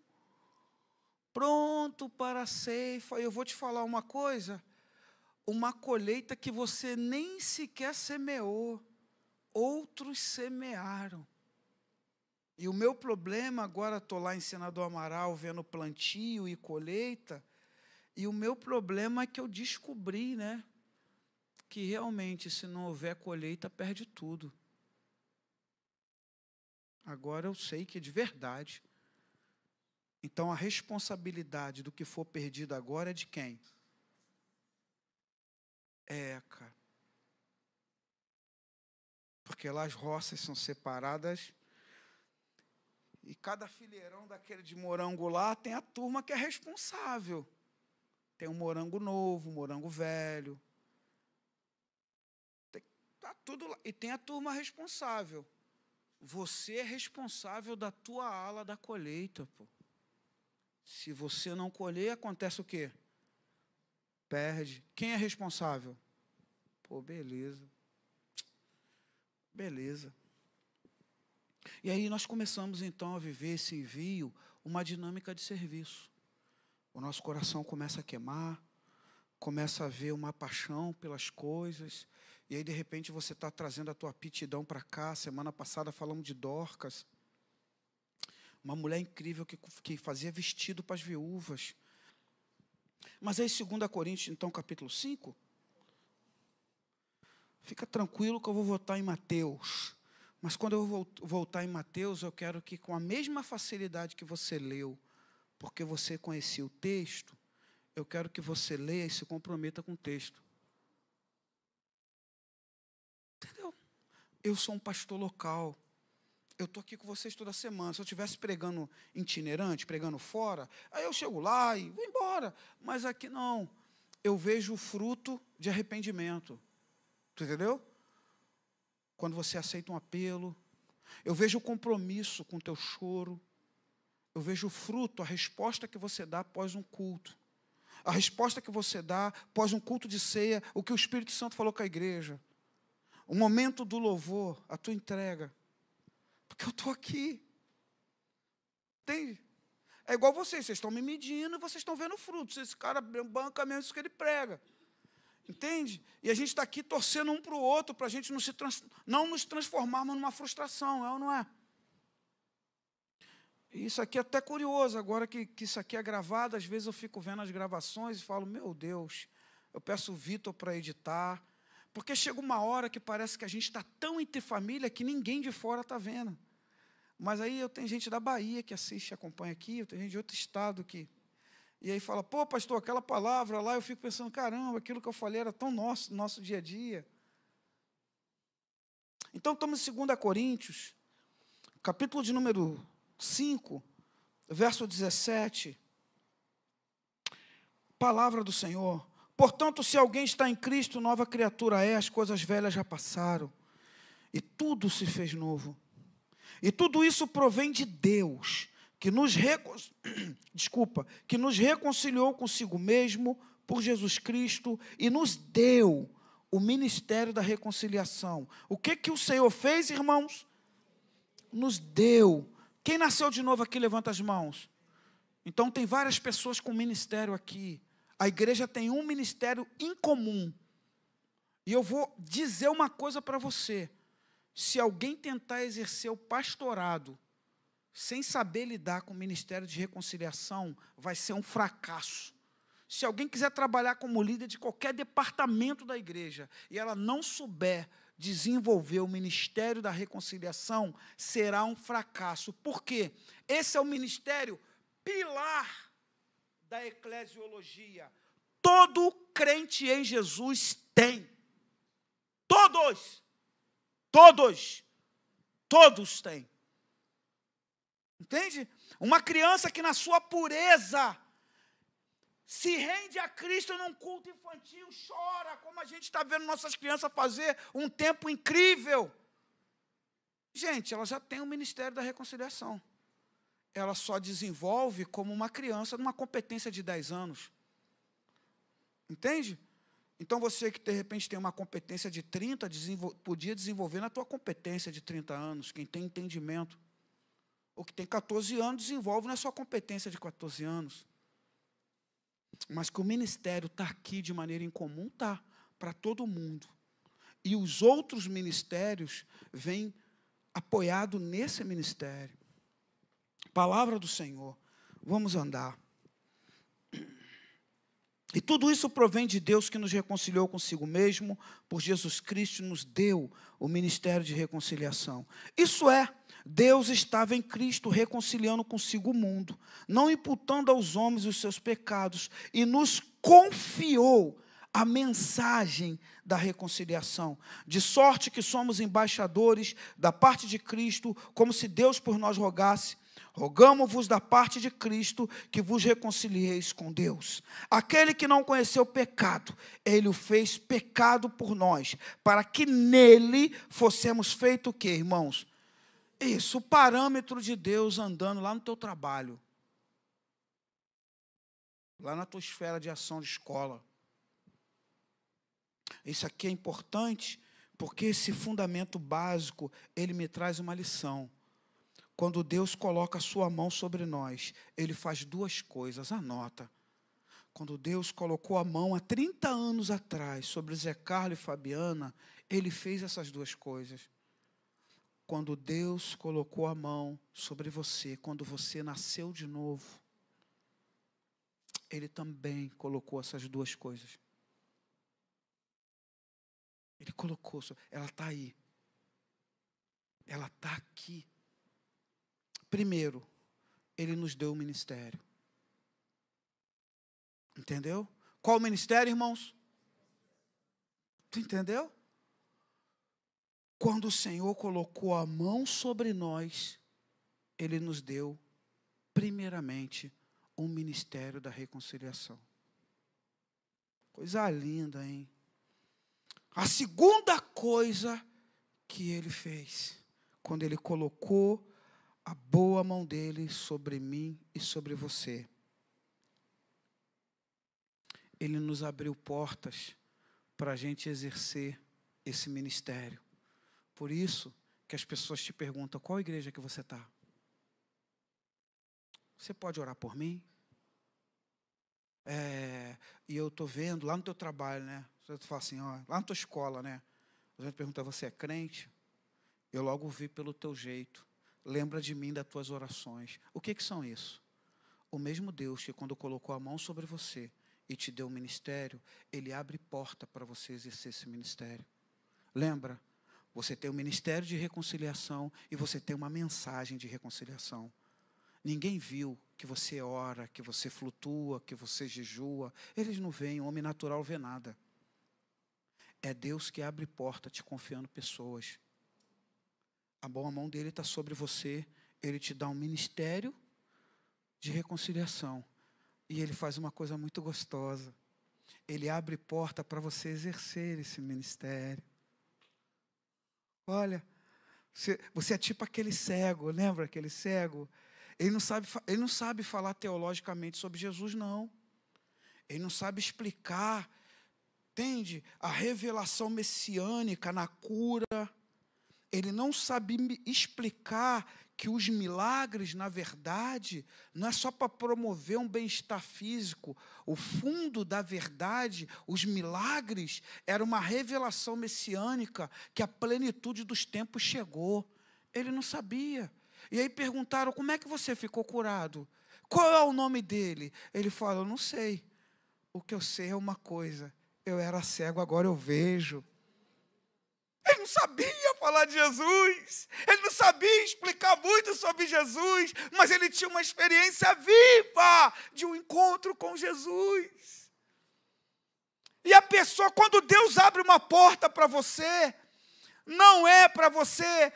Pronto para a ceifa. Eu vou te falar uma coisa. Uma colheita que você nem sequer semeou. Outros semearam. E o meu problema, agora estou lá em Senador Amaral, vendo plantio e colheita, e o meu problema é que eu descobri, né, que realmente, se não houver colheita, perde tudo. Agora eu sei que é de verdade. Então, a responsabilidade do que for perdido agora é de quem? Cara. Porque lá as roças são separadas e cada fileirão daquele de morango lá tem a turma que é responsável. Tem um morango novo, um morango velho. Tá tudo lá. E tem a turma responsável. Você é responsável da tua ala da colheita, pô. Se você não colher, acontece o quê? Perde. Quem é responsável? Pô, beleza. Beleza. E aí nós começamos, então, a viver esse envio, uma dinâmica de serviço. O nosso coração começa a queimar, começa a ver uma paixão pelas coisas, e aí, de repente, você está trazendo a tua aptidão para cá. Semana passada falamos de Dorcas, uma mulher incrível que fazia vestido para as viúvas. Mas aí, 2 Coríntios, então, capítulo 5, fica tranquilo que eu vou voltar em Mateus. Mas quando eu voltar em Mateus, eu quero que, com a mesma facilidade que você leu, porque você conhecia o texto, eu quero que você leia e se comprometa com o texto. Entendeu? Eu sou um pastor local. Eu estou aqui com vocês toda semana. Se eu estivesse pregando itinerante, pregando fora, aí eu chego lá e vou embora. Mas aqui não. Eu vejo o fruto de arrependimento. Tu entendeu? Quando você aceita um apelo. Eu vejo o compromisso com o teu choro. Eu vejo o fruto, a resposta que você dá após um culto. A resposta que você dá após um culto de ceia, o que o Espírito Santo falou com a igreja. O momento do louvor, a tua entrega. Porque eu estou aqui. Entende? É igual vocês estão me medindo e vocês estão vendo frutos. Esse cara banca mesmo isso que ele prega. Entende? E a gente está aqui torcendo um para o outro, para a gente não nos transformarmos numa frustração, é ou não é? Isso aqui é até curioso, agora que isso aqui é gravado, às vezes eu fico vendo as gravações e falo, meu Deus, eu peço o Vitor para editar, porque chega uma hora que parece que a gente está tão entre família que ninguém de fora está vendo. Mas aí eu tenho gente da Bahia que assiste e acompanha aqui, eu tenho gente de outro estado que... E aí fala, pô, pastor, aquela palavra lá, eu fico pensando, caramba, aquilo que eu falei era tão nosso dia a dia. Então, estamos em 2 Coríntios, capítulo de número 5, verso 17. Palavra do Senhor. Portanto, se alguém está em Cristo, nova criatura é, as coisas velhas já passaram, e tudo se fez novo. E tudo isso provém de Deus, que nos reconciliou consigo mesmo por Jesus Cristo e nos deu o ministério da reconciliação. O que o Senhor fez, irmãos? Nos deu. Quem nasceu de novo aqui, levanta as mãos. Então, tem várias pessoas com ministério aqui. A igreja tem um ministério em comum. E eu vou dizer uma coisa para você. Se alguém tentar exercer o pastorado sem saber lidar com o ministério de reconciliação, vai ser um fracasso. Se alguém quiser trabalhar como líder de qualquer departamento da igreja e ela não souber desenvolver o ministério da reconciliação, será um fracasso. Por quê? Esse é o ministério pilar da eclesiologia. Todo crente em Jesus tem. Todos têm. Entende? Uma criança que na sua pureza se rende a Cristo num culto infantil, chora, como a gente está vendo nossas crianças fazer um tempo incrível. Gente, ela já tem o ministério da reconciliação. Ela só desenvolve como uma criança numa competência de 10 anos. Entende? Então, você que, de repente, tem uma competência de 30, podia desenvolver na tua competência de 30 anos, quem tem entendimento. O que tem 14 anos, desenvolve na sua competência de 14 anos. Mas que o ministério está aqui de maneira incomum, está, para todo mundo. E os outros ministérios vêm apoiado nesse ministério. Palavra do Senhor. Vamos andar. E tudo isso provém de Deus, que nos reconciliou consigo mesmo, por Jesus Cristo nos deu o ministério de reconciliação. Isso é, Deus estava em Cristo reconciliando consigo o mundo, não imputando aos homens os seus pecados, e nos confiou a mensagem da reconciliação, de sorte que somos embaixadores da parte de Cristo, como se Deus por nós rogasse. Rogamo-vos da parte de Cristo que vos reconcilieis com Deus. Aquele que não conheceu pecado, Ele o fez pecado por nós, para que nele fossemos feitos o quê, irmãos? Isso, o parâmetro de Deus andando lá no teu trabalho, lá na tua esfera de ação de escola. Isso aqui é importante, porque esse fundamento básico, ele me traz uma lição. Quando Deus coloca a sua mão sobre nós, Ele faz duas coisas, anota. Quando Deus colocou a mão há 30 anos atrás sobre Zé Carlos e Fabiana, Ele fez essas duas coisas. Quando Deus colocou a mão sobre você, quando você nasceu de novo, Ele também colocou essas duas coisas. Ele colocou, ela está aí. Ela está aqui. Primeiro, Ele nos deu o ministério. Entendeu? Qual o ministério, irmãos? Tu entendeu? Quando o Senhor colocou a mão sobre nós, Ele nos deu, primeiramente, um ministério da reconciliação. Coisa linda, hein? A segunda coisa que Ele fez, quando Ele colocou a boa mão dele sobre mim e sobre você. Ele nos abriu portas para a gente exercer esse ministério. Por isso que as pessoas te perguntam, qual igreja que você está? Você pode orar por mim? E eu estou vendo lá no teu trabalho, né? Você fala assim, ó, lá na tua escola, né? A gente pergunta, você é crente? Eu logo vi pelo teu jeito. lembra de mim das tuas orações. O que são isso? O mesmo Deus que quando colocou a mão sobre você e te deu um ministério, Ele abre porta para você exercer esse ministério. Lembra? Você tem um ministério de reconciliação e você tem uma mensagem de reconciliação. Ninguém viu que você ora, que você flutua, que você jejua. Eles não veem, o homem natural vê nada. É Deus que abre porta te confiando pessoas. A boa mão dele está sobre você. Ele te dá um ministério de reconciliação. E ele faz uma coisa muito gostosa. Ele abre porta para você exercer esse ministério. Olha, você é tipo aquele cego, lembra aquele cego? Ele não sabe falar teologicamente sobre Jesus, não. Ele não sabe explicar, entende? A revelação messiânica na cura. Ele não sabe explicar que os milagres, na verdade, não é só para promover um bem-estar físico. O fundo da verdade, os milagres, era uma revelação messiânica que a plenitude dos tempos chegou. Ele não sabia. E aí perguntaram, como é que você ficou curado? Qual é o nome dele? Ele falou, eu não sei. O que eu sei é uma coisa. Eu era cego, agora eu vejo. Ele não sabia falar de Jesus. Ele não sabia explicar muito sobre Jesus. Mas ele tinha uma experiência viva de um encontro com Jesus. E a pessoa, quando Deus abre uma porta para você, não é para você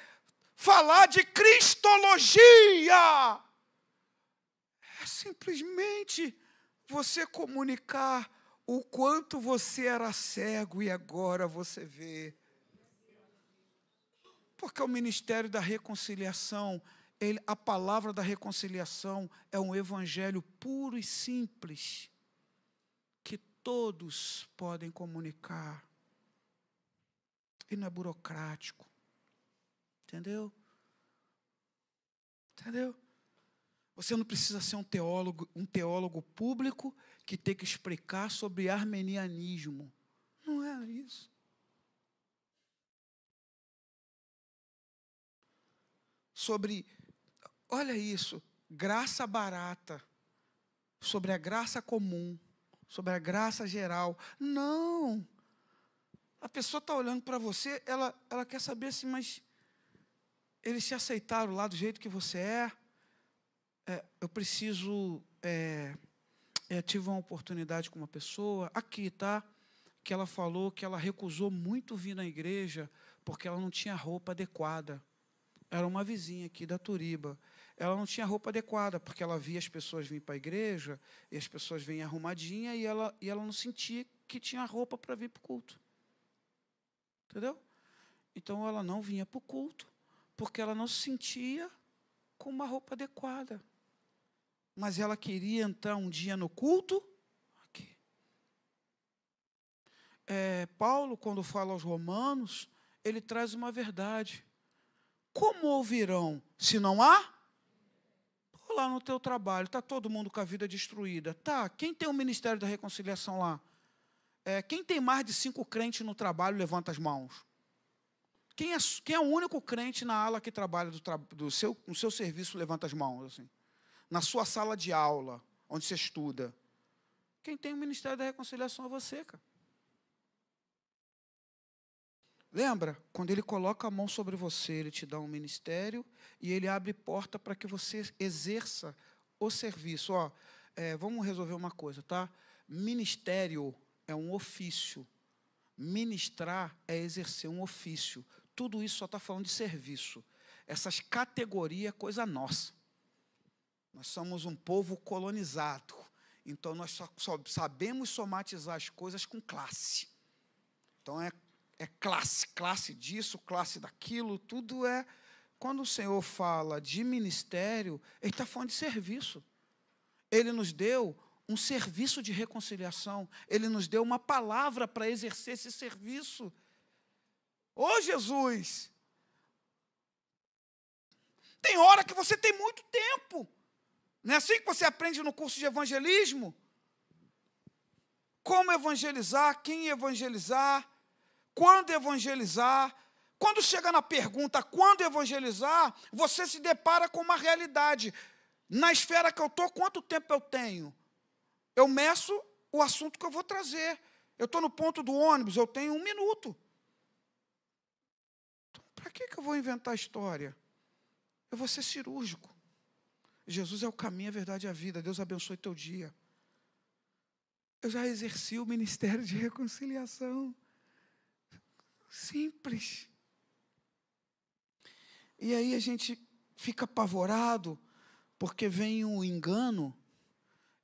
falar de cristologia. É simplesmente você comunicar o quanto você era cego e agora você vê. Porque o ministério da reconciliação, a palavra da reconciliação é um evangelho puro e simples, que todos podem comunicar. E não é burocrático. Entendeu? Entendeu? Você não precisa ser um teólogo público que tem que explicar sobre armenianismo. Não é isso. Olha isso, graça barata, sobre a graça comum, sobre a graça geral. Não. A pessoa está olhando para você, ela quer saber assim, mas eles se aceitaram lá do jeito que você é. Eu preciso... tive uma oportunidade com uma pessoa, aqui, tá? Que ela falou que ela recusou muito vir na igreja porque ela não tinha roupa adequada. Era uma vizinha aqui da Turiba. Ela não tinha roupa adequada, porque ela via as pessoas virem para a igreja, e as pessoas vêm arrumadinha, e ela não sentia que tinha roupa para vir para o culto. Entendeu? Então, ela não vinha para o culto, porque ela não se sentia com uma roupa adequada. Mas ela queria entrar um dia no culto. Aqui. Paulo, quando fala aos Romanos, ele traz uma verdade. Como ouvirão se não há? Pô, lá no teu trabalho, está todo mundo com a vida destruída. Tá, quem tem o ministério da reconciliação lá? Quem tem mais de 5 crentes no trabalho, levanta as mãos. Quem é o único crente na ala que trabalha no seu serviço, levanta as mãos. Assim. Na sua sala de aula, onde você estuda. Quem tem o ministério da reconciliação é você, cara. Lembra? Quando ele coloca a mão sobre você, ele te dá um ministério e ele abre porta para que você exerça o serviço. Vamos resolver uma coisa, tá? Ministério é um ofício. Ministrar é exercer um ofício. Tudo isso só está falando de serviço. Essas categorias é coisa nossa. Nós somos um povo colonizado. Então, nós só sabemos somatizar as coisas com classe. Então, é classe disso, classe daquilo, tudo é... Quando o Senhor fala de ministério, Ele está falando de serviço. Ele nos deu um serviço de reconciliação. Ele nos deu uma palavra para exercer esse serviço. Ô, Jesus! Tem hora que você tem muito tempo. Não é assim que você aprende no curso de evangelismo? Como evangelizar, quem evangelizar, quando evangelizar, quando chega na pergunta, quando evangelizar, você se depara com uma realidade. Na esfera que eu estou, quanto tempo eu tenho? Eu meço o assunto que eu vou trazer. Eu estou no ponto do ônibus, eu tenho 1 minuto. Então, para que eu vou inventar história? Eu vou ser cirúrgico. Jesus é o caminho, a verdade e a vida. Deus abençoe teu dia. Eu já exerci o ministério de reconciliação. Simples. E aí a gente fica apavorado, porque vem um engano,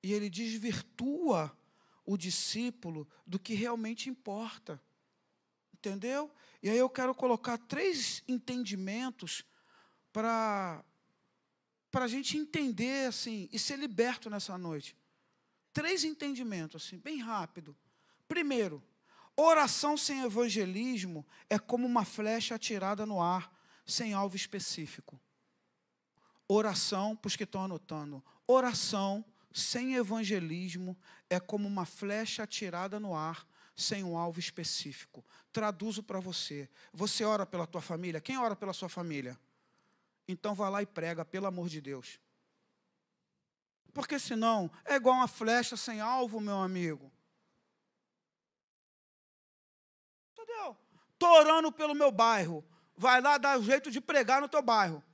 e ele desvirtua o discípulo do que realmente importa. Entendeu? E aí eu quero colocar 3 entendimentos para a gente entender, assim, e ser liberto nessa noite. 3 entendimentos, assim, bem rápido. Primeiro, oração sem evangelismo é como uma flecha atirada no ar, sem alvo específico. Oração, para os que estão anotando, oração sem evangelismo é como uma flecha atirada no ar, sem um alvo específico. Traduzo para você. Você ora pela tua família? Quem ora pela sua família? Então vá lá e prega, pelo amor de Deus. Porque senão é igual uma flecha sem alvo, meu amigo. Entendeu? Estou orando pelo meu bairro. Vai lá, dá um jeito de pregar no teu bairro.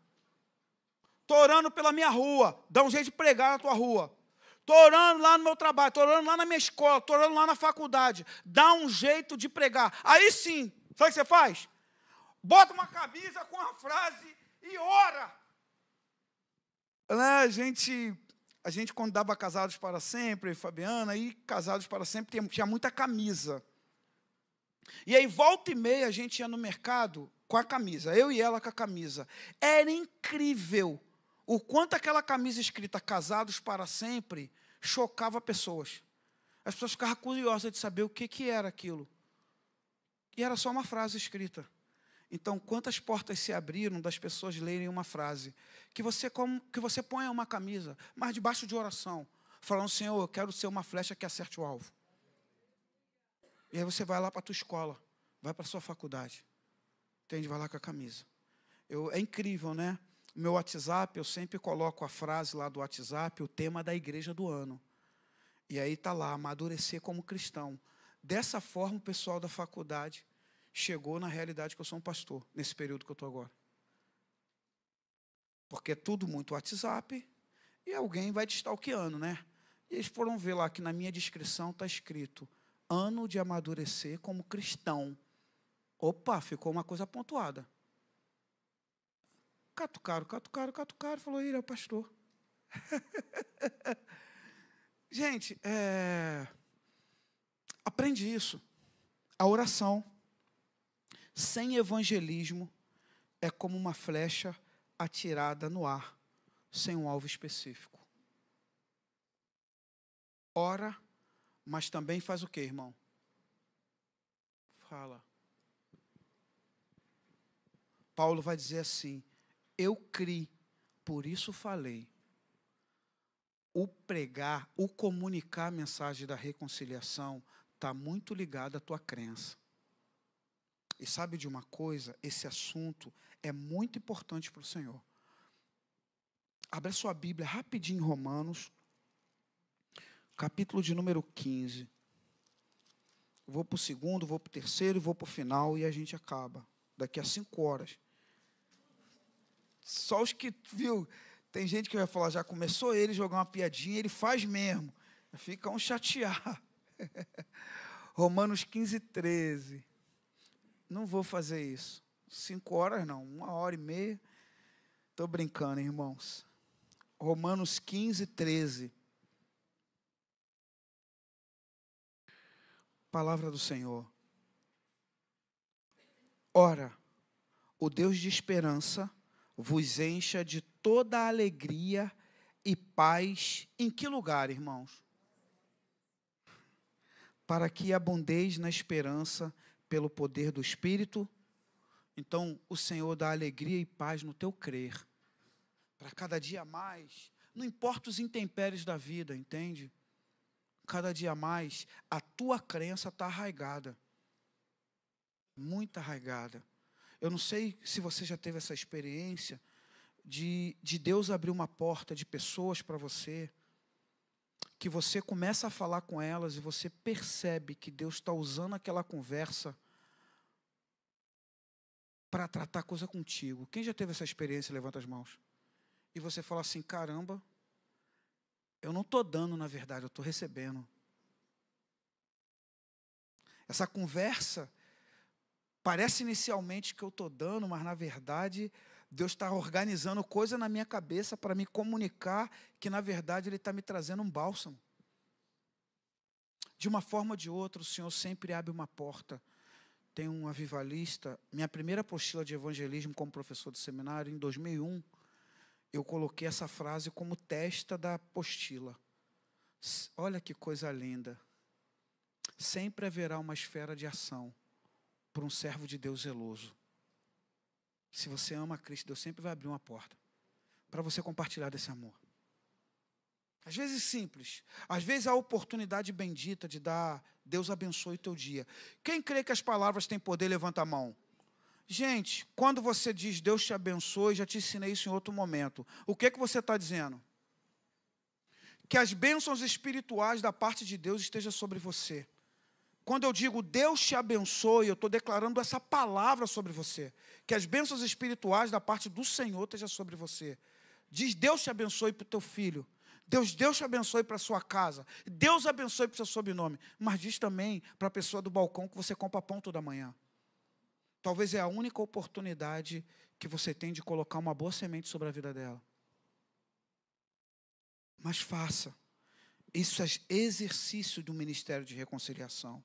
Estou orando pela minha rua. Dá um jeito de pregar na tua rua. Estou orando lá no meu trabalho. Estou orando lá na minha escola. Estou orando lá na faculdade. Dá um jeito de pregar. Aí sim, sabe o que você faz? Bota uma camisa com a frase e ora. A gente quando dava Casados para Sempre, Fabiana, aí Casados para Sempre tinha muita camisa. E aí, volta e meia, a gente ia no mercado com a camisa, eu e ela com a camisa. Era incrível o quanto aquela camisa escrita Casados para Sempre chocava pessoas. As pessoas ficavam curiosas de saber o que era aquilo. E era só uma frase escrita. Então, quantas portas se abriram das pessoas lerem uma frase? Que você ponha uma camisa, mas debaixo de oração, falando, Senhor, eu quero ser uma flecha que acerte o alvo. E aí você vai lá para a tua escola, vai para a sua faculdade. Entende? Vai lá com a camisa. É incrível, né? No meu WhatsApp, eu sempre coloco a frase lá do WhatsApp, o tema da igreja do ano. E aí está lá, amadurecer como cristão. Dessa forma, o pessoal da faculdade chegou na realidade que eu sou um pastor, nesse período que eu estou agora. Porque é tudo muito WhatsApp, e alguém vai te stalkeando, né? E eles foram ver lá que na minha descrição está escrito, ano de amadurecer como cristão. Opa, ficou uma coisa pontuada. Catucaram, falou, ele é o pastor. Gente, aprende isso. A oração sem evangelismo é como uma flecha atirada no ar, sem um alvo específico. Ora, mas também faz o quê, irmão? Fala. Paulo vai dizer assim, eu criei, por isso falei. O pregar, o comunicar a mensagem da reconciliação está muito ligado à tua crença. E sabe de uma coisa? Esse assunto é muito importante para o Senhor. Abra sua Bíblia rapidinho em Romanos, capítulo de número 15. Vou para o segundo, vou para o terceiro, vou para o final e a gente acaba. Daqui a 5 horas. Só os que, viu, tem gente que vai falar, já começou ele jogar uma piadinha, ele faz mesmo. Fica um chatear. Romanos 15, 13. Não vou fazer isso. 5 horas não, 1h30. Estou brincando, irmãos. Romanos 15, 13. Palavra do Senhor. Ora, o Deus de esperança vos encha de toda a alegria e paz. Em que lugar, irmãos? Para que abundeis na esperança pelo poder do Espírito. Então, o Senhor dá alegria e paz no teu crer. Para cada dia mais, não importa os intempéries da vida, entende? Cada dia mais, a tua crença está arraigada. Muito arraigada. Eu não sei se você já teve essa experiência de Deus abrir uma porta de pessoas para você, que você começa a falar com elas e você percebe que Deus está usando aquela conversa para tratar coisa contigo. Quem já teve essa experiência? Levanta as mãos. E você fala assim, caramba, eu não estou dando, na verdade, eu estou recebendo. Essa conversa parece inicialmente que eu estou dando, mas, na verdade, Deus está organizando coisa na minha cabeça para me comunicar que, na verdade, Ele está me trazendo um bálsamo. De uma forma ou de outra, o Senhor sempre abre uma porta. Tem um avivalista, minha primeira apostila de evangelismo como professor de seminário, em 2001, eu coloquei essa frase como testa da apostila. Olha que coisa linda. Sempre haverá uma esfera de ação para um servo de Deus zeloso. Se você ama Cristo, Deus sempre vai abrir uma porta para você compartilhar desse amor. Às vezes simples, às vezes a oportunidade bendita de dar, Deus abençoe o teu dia. Quem crê que as palavras têm poder, levanta a mão. Gente, quando você diz Deus te abençoe, já te ensinei isso em outro momento. O que você está dizendo? Que as bênçãos espirituais da parte de Deus estejam sobre você. Quando eu digo Deus te abençoe, eu estou declarando essa palavra sobre você. Que as bênçãos espirituais da parte do Senhor estejam sobre você. Diz Deus te abençoe para o teu filho. Deus te abençoe para a sua casa. Deus abençoe para o seu sobrenome. Mas diz também para a pessoa do balcão que você compra pão toda manhã. Talvez é a única oportunidade que você tem de colocar uma boa semente sobre a vida dela. Mas faça. Isso é exercício do ministério de reconciliação.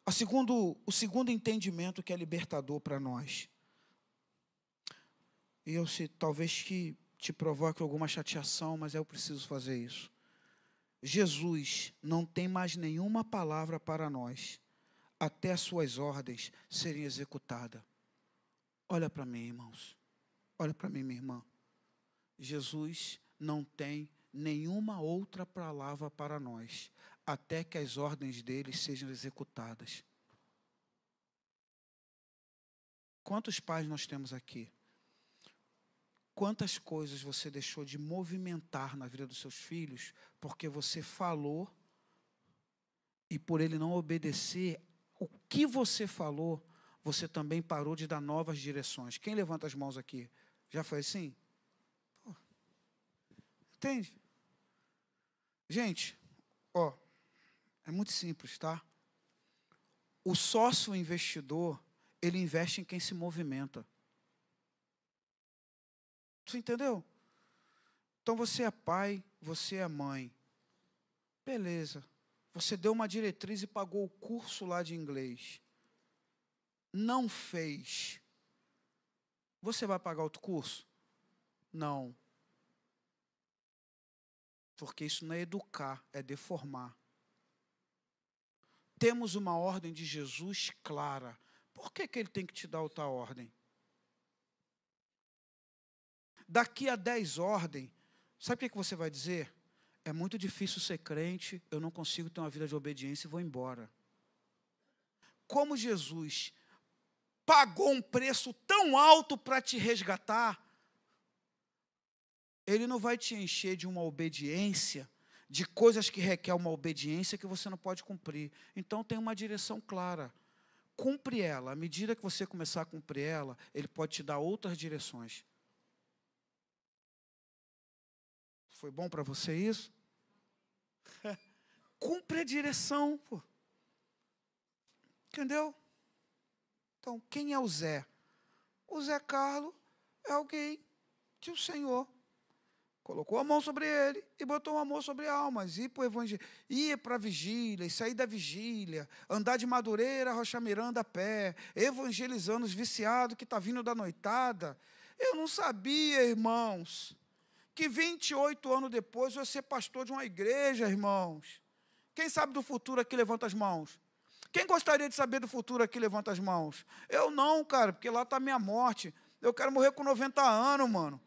O segundo entendimento que é libertador para nós. E eu sei, talvez que te provoque alguma chateação, mas eu preciso fazer isso. Jesus não tem mais nenhuma palavra para nós, até as suas ordens serem executadas. Olha para mim, irmãos. Olha para mim, minha irmã. Jesus não tem nenhuma outra palavra para nós, até que as ordens dele sejam executadas. Quantos pais nós temos aqui? Quantas coisas você deixou de movimentar na vida dos seus filhos, porque você falou, e por ele não obedecer, o que você falou, você também parou de dar novas direções. Quem levanta as mãos aqui? Já foi assim? Pô. Entende? Gente, é muito simples, tá? O sócio investidor, ele investe em quem se movimenta. Você entendeu? Então você é pai, você é mãe. Beleza. Você deu uma diretriz e pagou o curso lá de inglês. Não fez. Você vai pagar outro curso? Não. Porque isso não é educar, é deformar. Temos uma ordem de Jesus clara. Por que ele tem que te dar outra ordem? Daqui a 10 ordens, sabe o que você vai dizer? É muito difícil ser crente, eu não consigo ter uma vida de obediência e vou embora. Como Jesus pagou um preço tão alto para te resgatar, Ele não vai te encher de uma obediência, de coisas que requer uma obediência que você não pode cumprir. Então tem uma direção clara. Cumpre ela. À medida que você começar a cumprir ela, Ele pode te dar outras direções. Foi bom para você isso? Cumpre a direção, pô. Entendeu? Então, quem é o Zé? O Zé Carlos é alguém que o Senhor colocou a mão sobre ele e botou um amor sobre almas. Ir para o evangelho, ir para a vigília, sair da vigília, andar de Madureira a Rocha Miranda a pé, evangelizando os viciados que estão vindo da noitada. Eu não sabia, irmãos, que 28 anos depois eu ia ser pastor de uma igreja, irmãos. Quem sabe do futuro aqui, levanta as mãos. Quem gostaria de saber do futuro aqui, levanta as mãos. Eu não, cara, porque lá está a minha morte. Eu quero morrer com 90 anos, mano.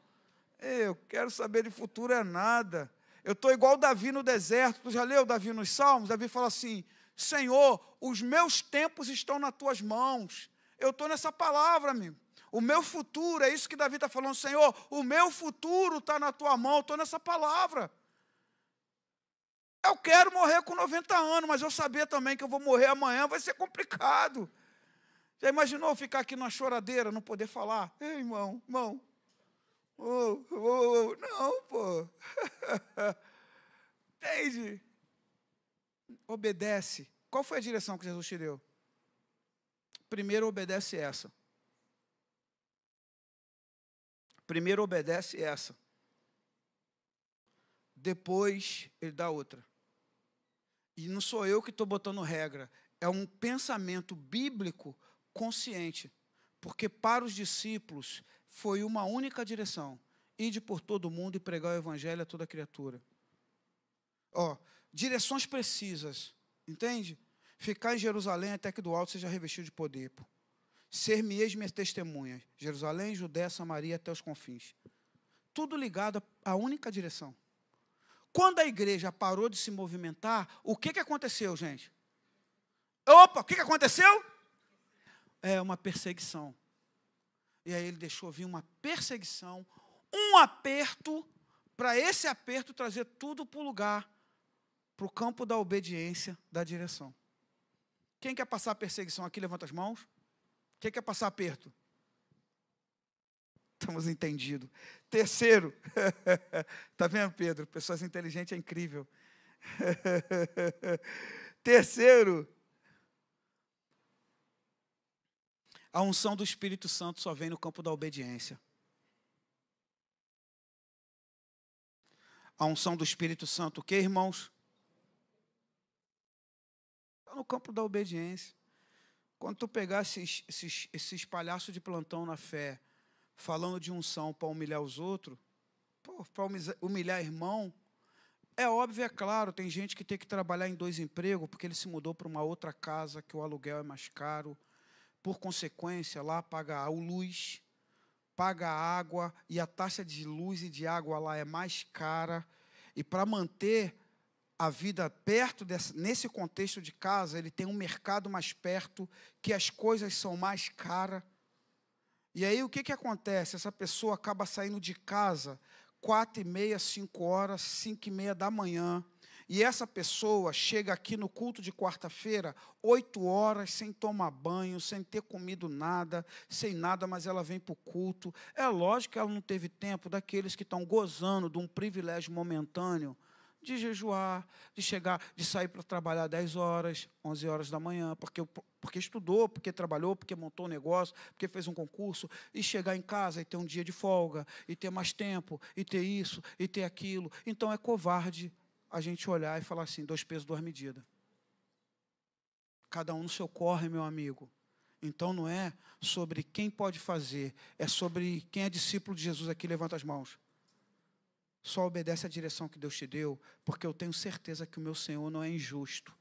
Eu quero saber de futuro é nada. Eu estou igual Davi no deserto. Tu já leu Davi nos Salmos? Davi fala assim, Senhor, os meus tempos estão nas tuas mãos. Eu estou nessa palavra, amigo. O meu futuro, é isso que Davi está falando, Senhor, o meu futuro está na tua mão, estou nessa palavra. Eu quero morrer com 90 anos, mas eu saber também que eu vou morrer amanhã vai ser complicado. Já imaginou ficar aqui numa choradeira, não poder falar? Ei, irmão, não, pô. Entende? Obedece. Qual foi a direção que Jesus te deu? Primeiro obedece essa. Primeiro obedece essa. Depois ele dá outra. E não sou eu que estou botando regra. É um pensamento bíblico consciente. Porque para os discípulos foi uma única direção. Ide por todo o mundo e pregar o evangelho a toda criatura. Direções precisas. Entende? Ficar em Jerusalém até que do alto seja revestido de poder. Ser-me-eis minhas testemunhas. Jerusalém, Judéia, Samaria, até os confins. Tudo ligado à única direção. Quando a igreja parou de se movimentar, o que aconteceu, gente? O que aconteceu? Uma perseguição. E aí ele deixou vir uma perseguição, um aperto, para esse aperto trazer tudo para o lugar, para o campo da obediência, da direção. Quem quer passar a perseguição aqui, levanta as mãos. Quem quer passar aperto? Estamos entendidos. Terceiro, está vendo, Pedro? Pessoas inteligentes é incrível. Terceiro, a unção do Espírito Santo só vem no campo da obediência. A unção do Espírito Santo, o que, irmãos? Está no campo da obediência. Quando tu pegar esses palhaços de plantão na fé, falando de unção para humilhar os outros, para humilhar irmão, é óbvio, é claro, tem gente que tem que trabalhar em 2 empregos, porque ele se mudou para uma outra casa, que o aluguel é mais caro, por consequência, lá paga a luz, paga a água, e a taxa de luz e de água lá é mais cara, e para manter a vida perto nesse contexto de casa, ele tem um mercado mais perto, que as coisas são mais caras. E aí o que acontece? Essa pessoa acaba saindo de casa 4h30, 5 horas, 5h30 da manhã. E essa pessoa chega aqui no culto de quarta-feira, 8 horas, sem tomar banho, sem ter comido nada, sem nada, mas ela vem para o culto. É lógico que ela não teve tempo daqueles que estão gozando de um privilégio momentâneo, de jejuar, de sair para trabalhar 10 horas, 11 horas da manhã, porque estudou, porque trabalhou, porque montou um negócio, porque fez um concurso, e chegar em casa e ter um dia de folga, e ter mais tempo, e ter isso, e ter aquilo. Então é covarde a gente olhar e falar assim, 2 pesos, 2 medidas. Cada um no seu corre, meu amigo. Então não é sobre quem pode fazer, é sobre quem é discípulo de Jesus aqui, levanta as mãos. Só obedece à direção que Deus te deu, porque eu tenho certeza que o meu Senhor não é injusto.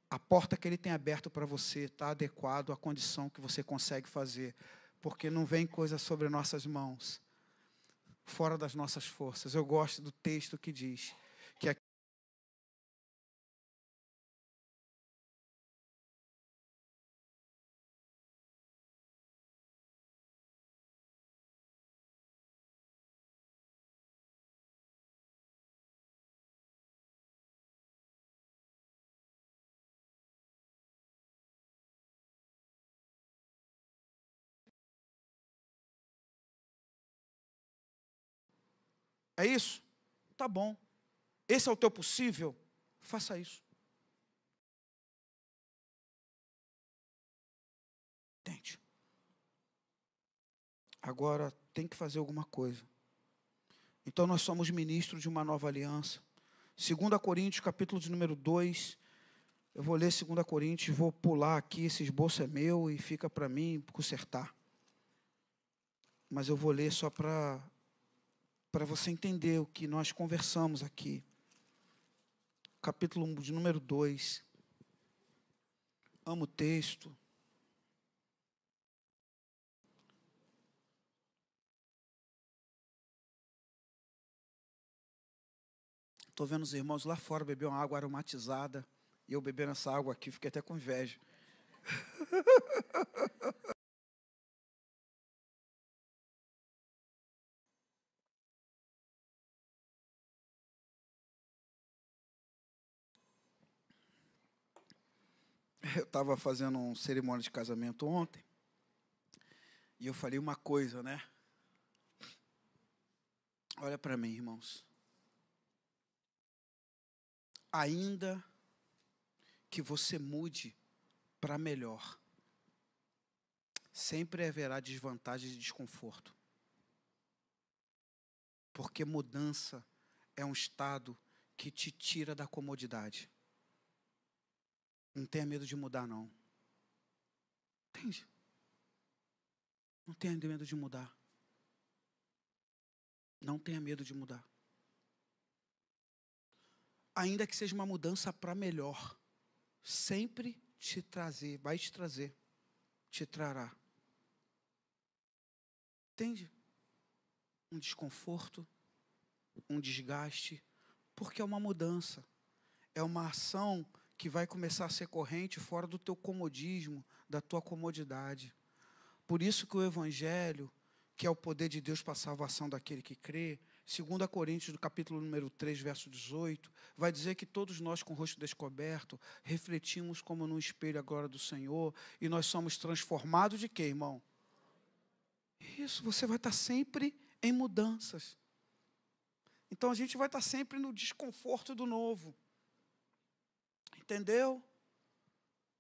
A porta que Ele tem aberto para você está adequado à condição que você consegue fazer, porque não vem coisa sobre nossas mãos, fora das nossas forças. Eu gosto do texto que diz que é isso? Tá bom. Esse é o teu possível? Faça isso. Tente. Agora tem que fazer alguma coisa. Então nós somos ministros de uma nova aliança. 2 Coríntios, capítulo de número 2. Eu vou ler 2 Coríntios, vou pular aqui, esse esboço é meu e fica para mim consertar. Mas eu vou ler só para você entender o que nós conversamos aqui. Capítulo de número 2. Amo o texto. Estou vendo os irmãos lá fora beber uma água aromatizada. E eu bebendo essa água aqui, fiquei até com inveja. Eu estava fazendo uma cerimônia de casamento ontem, e eu falei uma coisa, né? Olha para mim, irmãos. Ainda que você mude para melhor, sempre haverá desvantagens e desconforto. Porque mudança é um estado que te tira da comodidade. Não tenha medo de mudar, não. Entende? Não tenha medo de mudar. Não tenha medo de mudar. Ainda que seja uma mudança para melhor, sempre te trazer, vai te trazer, te trará. Entende? Um desconforto, um desgaste, porque é uma mudança. É uma ação que vai começar a ser corrente fora do teu comodismo, da tua comodidade. Por isso que o Evangelho, que é o poder de Deus para a salvação daquele que crê, 2 Coríntios, do capítulo número 3, verso 18, vai dizer que todos nós, com o rosto descoberto, refletimos como num espelho a glória do Senhor, e nós somos transformados de quê, irmão? Isso, você vai estar sempre em mudanças. Então, a gente vai estar sempre no desconforto do novo. Entendeu?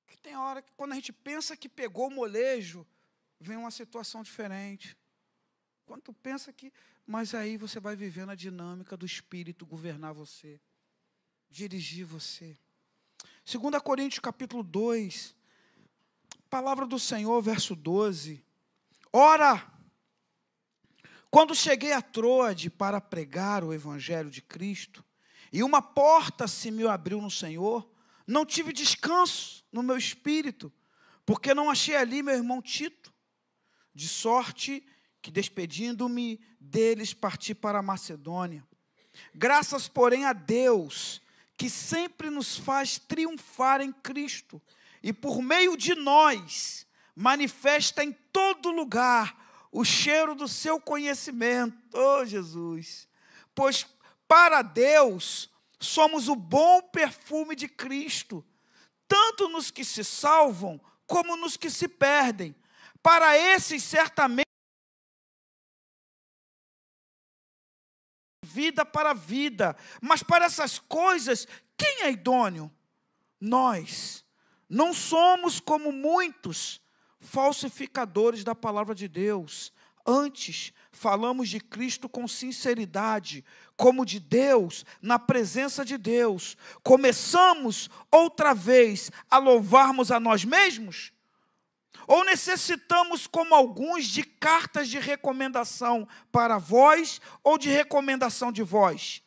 Que tem hora que, quando a gente pensa que pegou o molejo, vem uma situação diferente. Quando tu pensa que... Mas aí você vai vivendo a dinâmica do Espírito governar você, dirigir você. 2 Coríntios, capítulo 2, palavra do Senhor, verso 12. Ora, quando cheguei a Troade para pregar o Evangelho de Cristo, e uma porta se me abriu no Senhor, não tive descanso no meu espírito, porque não achei ali meu irmão Tito, de sorte que, despedindo-me deles, parti para a Macedônia. Graças, porém, a Deus, que sempre nos faz triunfar em Cristo, e por meio de nós, manifesta em todo lugar o cheiro do seu conhecimento. Oh, Jesus! Pois para Deus somos o bom perfume de Cristo, tanto nos que se salvam, como nos que se perdem. Para esses, certamente, vida para vida, mas para essas coisas, quem é idôneo? Nós. Não somos como muitos falsificadores da palavra de Deus. Antes, falamos de Cristo com sinceridade, como de Deus, na presença de Deus. Começamos outra vez a louvarmos a nós mesmos? Ou necessitamos, como alguns, de cartas de recomendação para vós, ou de recomendação de vós?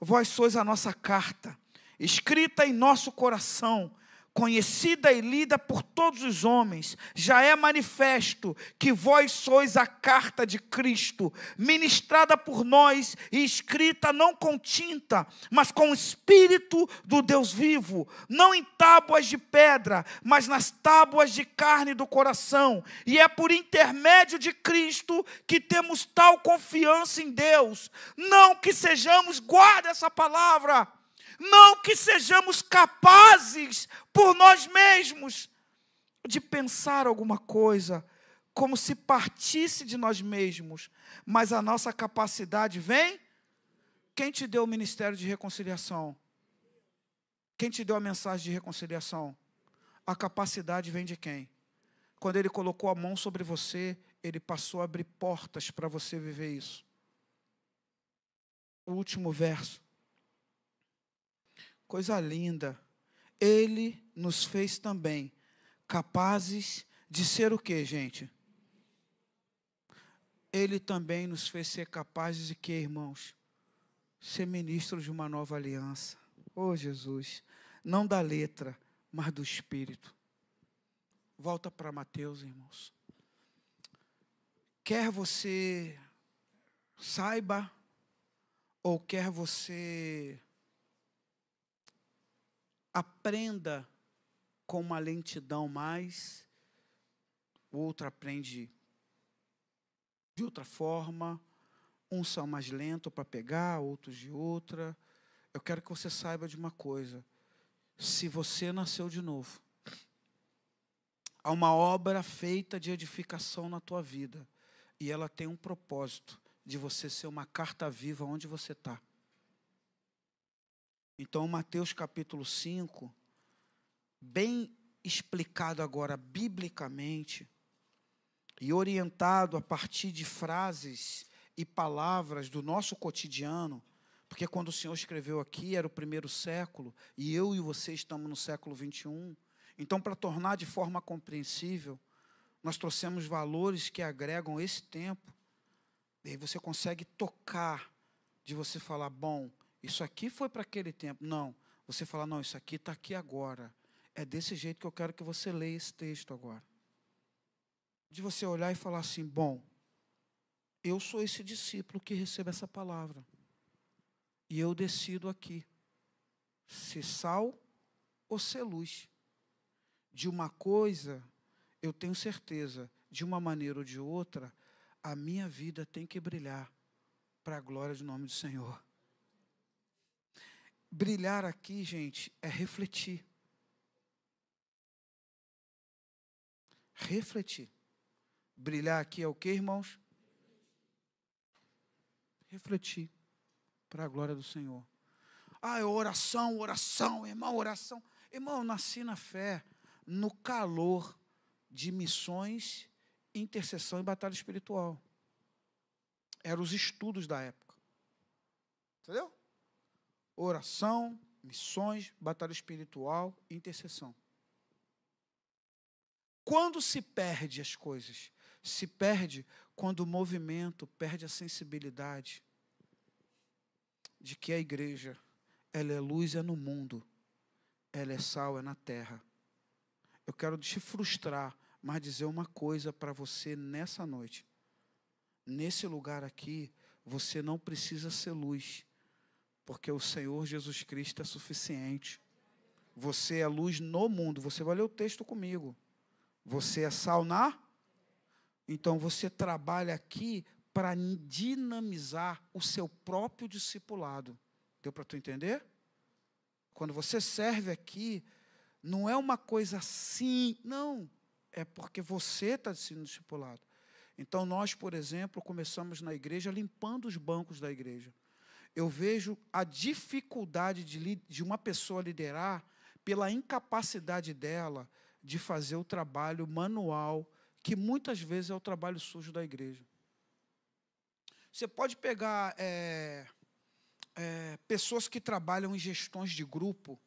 Vós sois a nossa carta, escrita em nosso coração, conhecida e lida por todos os homens. Já é manifesto que vós sois a carta de Cristo, ministrada por nós e escrita não com tinta, mas com o Espírito do Deus vivo, não em tábuas de pedra, mas nas tábuas de carne do coração. E é por intermédio de Cristo que temos tal confiança em Deus. Não que sejamos, guarda essa palavra, não que sejamos capazes por nós mesmos de pensar alguma coisa, como se partisse de nós mesmos, mas a nossa capacidade vem. Quem te deu o ministério de reconciliação? Quem te deu a mensagem de reconciliação? A capacidade vem de quem? Quando Ele colocou a mão sobre você, Ele passou a abrir portas para você viver isso. O último verso. Coisa linda. Ele nos fez também capazes de ser o quê, gente? Ele também nos fez ser capazes de quê, irmãos? Ser ministros de uma nova aliança. Oh, Jesus. Não da letra, mas do Espírito. Volta para Mateus, irmãos. Quer você saiba, ou quer você aprenda com uma lentidão mais, o outro aprende de outra forma, uns são mais lentos para pegar, outros de outra. Eu quero que você saiba de uma coisa: se você nasceu de novo, Há uma obra feita de edificação na tua vida. E ela tem um propósito de você ser uma carta viva onde você está. Então, Mateus capítulo 5, bem explicado agora biblicamente, e orientado a partir de frases e palavras do nosso cotidiano, porque quando o Senhor escreveu aqui, era o 1º século, e eu e você estamos no século 21. Então, para tornar de forma compreensível, nós trouxemos valores que agregam esse tempo, e aí você consegue tocar, de você falar, bom, isso aqui foi para aquele tempo. Não, você fala, não, isso aqui está aqui agora. É desse jeito que eu quero que você leia esse texto agora. De você olhar e falar assim, bom, eu sou esse discípulo que recebe essa palavra. E eu decido aqui, ser sal ou ser luz. De uma coisa, eu tenho certeza, de uma maneira ou de outra, a minha vida tem que brilhar para a glória do nome do Senhor. Brilhar aqui, gente, é refletir. Refletir. Brilhar aqui é o quê, irmãos? Refletir para a glória do Senhor. Ah, é oração, oração, irmão, oração. Irmão, eu nasci na fé, no calor de missões, intercessão e batalha espiritual. Eram os estudos da época. Entendeu? Oração, missões, batalha espiritual, intercessão. Quando se perde as coisas? Se perde quando o movimento perde a sensibilidade de que a igreja, ela é luz, é no mundo, ela é sal, é na terra. Eu quero te frustrar, mas dizer uma coisa para você nessa noite. Nesse lugar aqui, você não precisa ser luz, porque o Senhor Jesus Cristo é suficiente. Você é luz no mundo. Você vai ler o texto comigo. Você é sal na... Então, você trabalha aqui para dinamizar o seu próprio discipulado. Deu para tu entender? Quando você serve aqui, não é uma coisa assim, não. É porque você está sendo discipulado. Então, nós, por exemplo, começamos na igreja limpando os bancos da igreja. Eu vejo a dificuldade de uma pessoa liderar pela incapacidade dela de fazer o trabalho manual, que muitas vezes é o trabalho sujo da igreja. Você pode pegar pessoas que trabalham em gestões de grupo,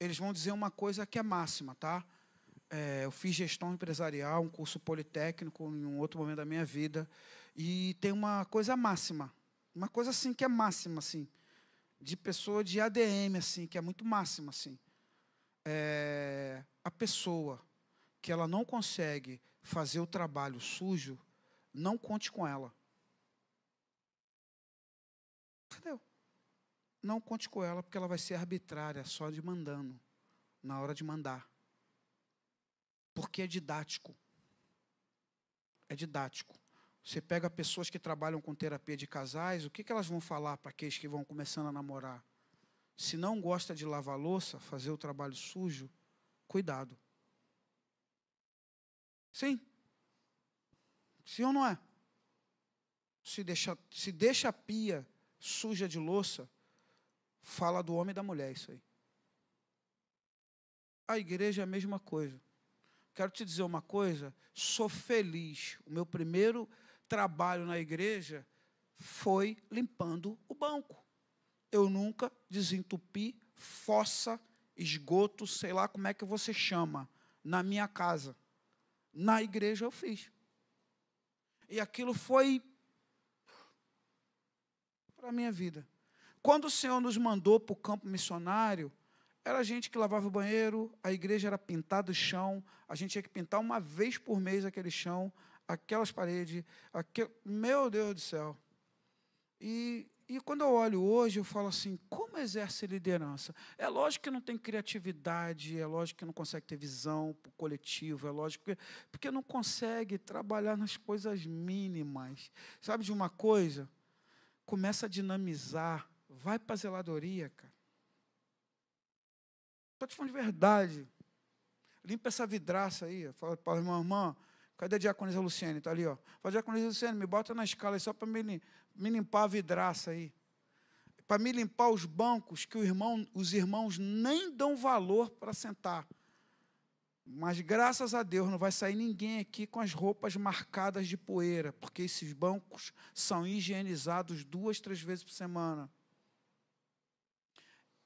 eles vão dizer uma coisa que é máxima, tá? Eu fiz gestão empresarial, um curso politécnico em um outro momento da minha vida, e tem uma coisa máxima, uma coisa assim que é máxima, assim, de pessoa de ADM, assim, que é muito máxima, assim. A pessoa que ela não consegue fazer o trabalho sujo, não conte com ela. Entendeu? Não conte com ela, porque ela vai ser arbitrária, só de mandando, na hora de mandar. Porque é didático. É didático. Você pega pessoas que trabalham com terapia de casais, o que elas vão falar para aqueles que vão começando a namorar? Se não gosta de lavar louça, fazer o trabalho sujo, cuidado. Sim? Sim ou não é? Se deixa a pia suja de louça, fala do homem e da mulher, isso aí. A igreja é a mesma coisa. Quero te dizer uma coisa, sou feliz. O meu primeiro trabalho na igreja foi limpando o banco. Eu nunca desentupi fossa, esgoto, sei lá como é que você chama, na minha casa. Na igreja eu fiz. E aquilo foi para a minha vida. Quando o Senhor nos mandou para o campo missionário, era a gente que lavava o banheiro, a igreja era pintada o chão, a gente tinha que pintar uma vez por mês aquele chão, aquelas paredes, meu Deus do céu. E quando eu olho hoje, eu falo assim, como exerce liderança? É lógico que não tem criatividade, é lógico que não consegue ter visão para o coletivo, é lógico porque não consegue trabalhar nas coisas mínimas. Sabe de uma coisa? Começa a dinamizar, vai para a zeladoria, cara. Estou te falando de verdade. limpa essa vidraça aí. Fala para a irmã, cadê a diaconisa Luciane? Está ali, ó. Fala, diaconisa Luciane, me bota na escala aí só para me limpar a vidraça aí. Para me limpar os bancos que os irmãos nem dão valor para sentar. Mas, graças a Deus, não vai sair ninguém aqui com as roupas marcadas de poeira, porque esses bancos são higienizados 2, 3 vezes por semana.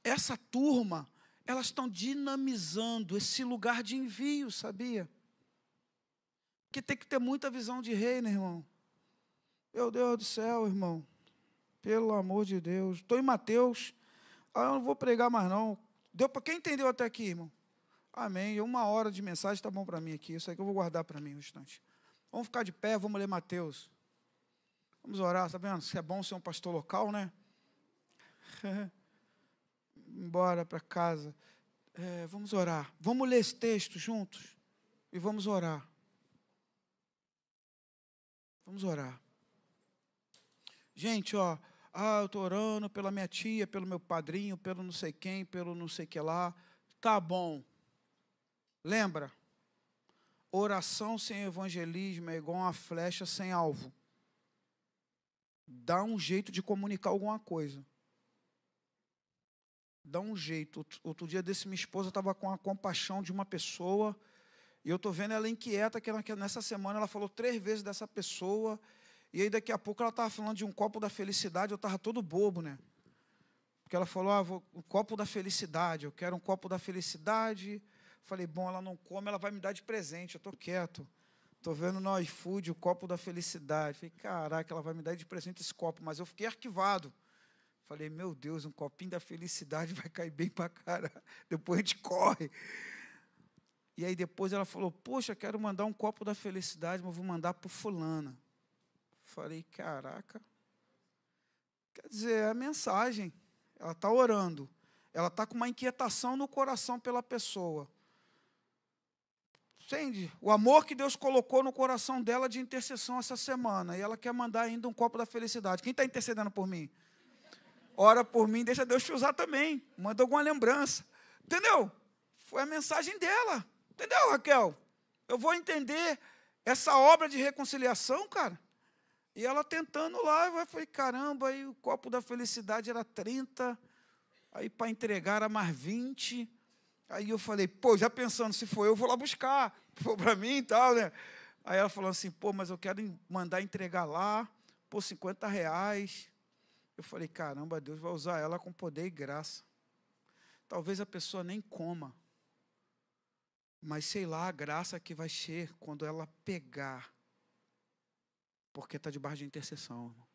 Essa turma, elas estão dinamizando esse lugar de envio, sabia? Porque tem que ter muita visão de reino, irmão. Meu Deus do céu, irmão. Pelo amor de Deus. Estou em Mateus. Eu não vou pregar mais, não. Deu para quem entendeu até aqui, irmão? Amém. 1 hora de mensagem está bom para mim aqui. Isso aqui eu vou guardar para mim um instante. Vamos ficar de pé, vamos ler Mateus. Vamos orar, está vendo? Se é bom ser um pastor local, né? Embora para casa. Vamos orar. Vamos ler esse texto juntos e vamos orar. Vamos orar. Gente, ó, eu estou orando pela minha tia, pelo meu padrinho, pelo não sei quem, pelo não sei que lá. Tá bom. Lembra? Oração sem evangelismo é igual uma flecha sem alvo. Dá um jeito de comunicar alguma coisa. Dá um jeito. Outro dia desse, minha esposa estava com a compaixão de uma pessoa, e eu estou vendo ela inquieta, que nessa semana ela falou 3 vezes dessa pessoa, e aí daqui a pouco ela estava falando de um copo da felicidade, eu estava todo bobo, né? Porque ela falou, o copo da felicidade, eu quero um copo da felicidade. Falei, bom, ela não come, ela vai me dar de presente, eu estou quieto. Estou vendo no iFood o copo da felicidade. Falei, caraca, ela vai me dar de presente esse copo, mas eu fiquei arquivado. Falei, meu Deus, um copinho da felicidade vai cair bem para cara. Depois a gente corre. E aí depois ela falou, poxa, quero mandar um copo da felicidade, mas vou mandar para fulana. Falei, caraca. Quer dizer, é a mensagem. Ela está orando. Ela está com uma inquietação no coração pela pessoa. Entende? O amor que Deus colocou no coração dela de intercessão essa semana. E ela quer mandar ainda um copo da felicidade. Quem está intercedendo por mim? Ora por mim, deixa Deus te usar também. Manda alguma lembrança. Entendeu? Foi a mensagem dela. Entendeu, Raquel? Eu vou entender essa obra de reconciliação, cara. E ela tentando lá, eu falei, caramba, aí o copo da felicidade era 30, aí para entregar era mais 20. Aí eu falei, pô, já pensando, se for eu vou lá buscar, se for para mim e tal, né? Aí ela falou assim, pô, mas eu quero mandar entregar lá, por R$50. Eu falei, caramba, Deus vai usar ela com poder e graça. Talvez a pessoa nem coma, mas sei lá, a graça que vai ser quando ela pegar, porque está debaixo de intercessão, irmão.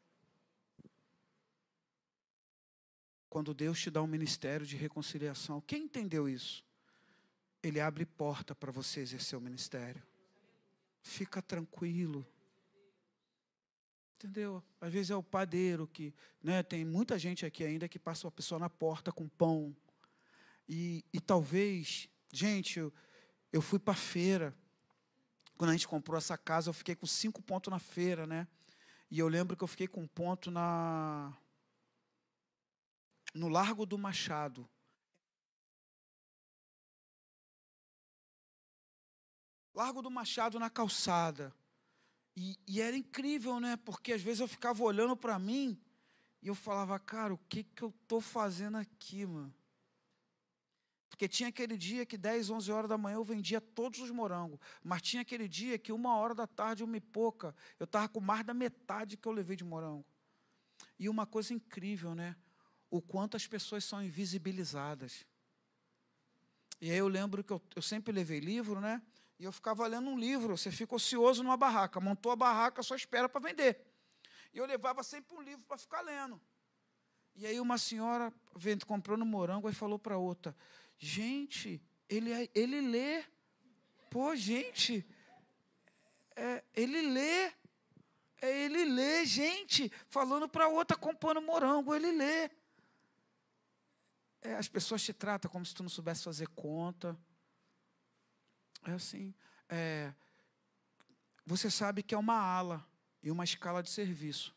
Quando Deus te dá um ministério de reconciliação, quem entendeu isso? Ele abre porta para você exercer o ministério. Fica tranquilo. Entendeu? Às vezes é o padeiro que, né, tem muita gente aqui ainda que passa uma pessoa na porta com pão. E talvez, gente, eu fui para a feira. Quando a gente comprou essa casa, eu fiquei com 5 pontos na feira, né? E eu lembro que eu fiquei com um ponto no Largo do Machado. Largo do Machado, na calçada. E era incrível, né? Porque às vezes eu ficava olhando para mim e eu falava, cara, o que eu estou fazendo aqui, mano? Porque tinha aquele dia que 10, 11 horas da manhã eu vendia todos os morangos. Mas tinha aquele dia que 1 hora da tarde, 1h pouca, eu estava com mais da metade que eu levei de morango. E uma coisa incrível, né? O quanto as pessoas são invisibilizadas. E aí eu lembro que eu sempre levei livro, né? E eu ficava lendo um livro. Você fica ocioso numa barraca. Montou a barraca, só espera para vender. E eu levava sempre um livro para ficar lendo. E aí uma senhora comprando morango e falou para outra, gente, ele lê. Pô, gente, ele lê, gente, falando para outra comprando morango, ele lê. As pessoas te tratam como se tu não soubesse fazer conta. É assim. Você sabe que é uma ala e uma escala de serviço.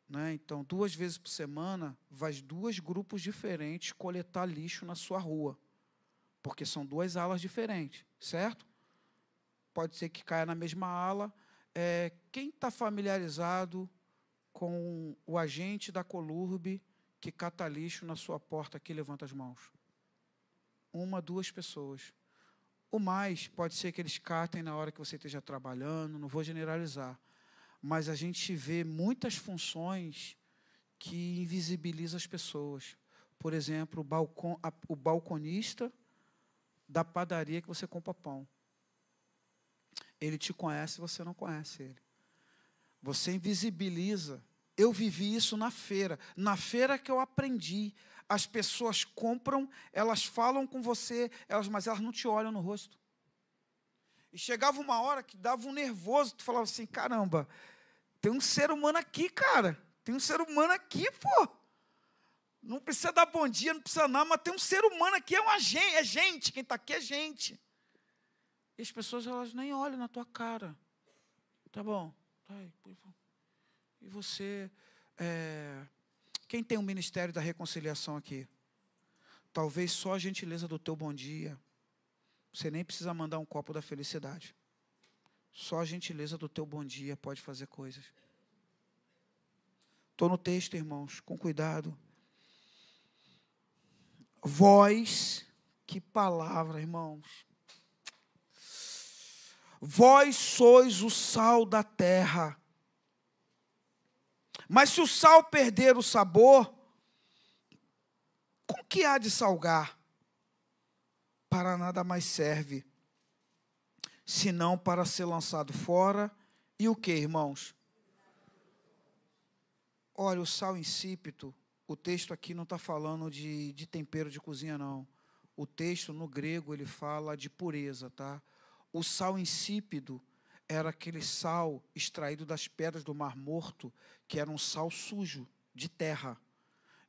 Né? Então, 2 vezes por semana, vai 2 grupos diferentes coletar lixo na sua rua. porque são duas alas diferentes, certo? Pode ser que caia na mesma ala. Quem está familiarizado com o agente da Colurb que cata lixo na sua porta aqui, levanta as mãos. 1, 2 pessoas. O mais, pode ser que eles catem na hora que você esteja trabalhando, não vou generalizar. Mas a gente vê muitas funções que invisibilizam as pessoas. Por exemplo, o balconista da padaria que você compra pão. Ele te conhece, você não conhece ele. Você invisibiliza. Eu vivi isso na feira. Na feira que eu aprendi. As pessoas compram, elas falam com você, mas elas não te olham no rosto. E chegava uma hora que dava um nervoso, tu falava assim, caramba, tem um ser humano aqui, cara. Tem um ser humano aqui, pô. Não precisa dar bom dia, não precisa nada, mas tem um ser humano aqui, é gente. Quem está aqui é gente. E as pessoas, elas nem olham na tua cara. Tá bom. E você, quem tem o ministério da reconciliação aqui? Talvez só a gentileza do teu bom dia. Você nem precisa mandar um copo da felicidade. Só a gentileza do teu bom dia pode fazer coisas. Estou no texto, irmãos, com cuidado. Vós, que palavra, irmãos. Vós sois o sal da terra. Mas se o sal perder o sabor, com que há de salgar? Para nada mais serve, senão para ser lançado fora. E o que, irmãos? Olha, o sal insípido, o texto aqui não está falando de tempero de cozinha, não. O texto, no grego, ele fala de pureza, tá? O sal insípido era aquele sal extraído das pedras do Mar Morto, que era um sal sujo, de terra.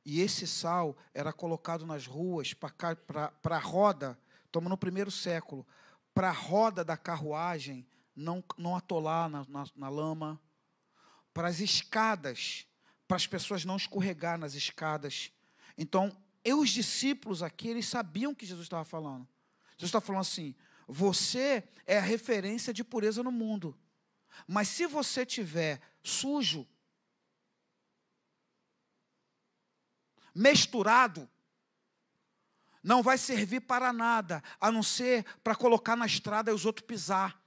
E esse sal era colocado nas ruas para a roda, estamos no 1º século, para a roda da carruagem não atolar na lama, para as escadas, para as pessoas não escorregar nas escadas. Então, os discípulos aqui, eles sabiam o que Jesus estava falando. Jesus está falando assim, você é a referência de pureza no mundo. Mas se você tiver sujo, misturado, não vai servir para nada, a não ser para colocar na estrada e os outros pisar.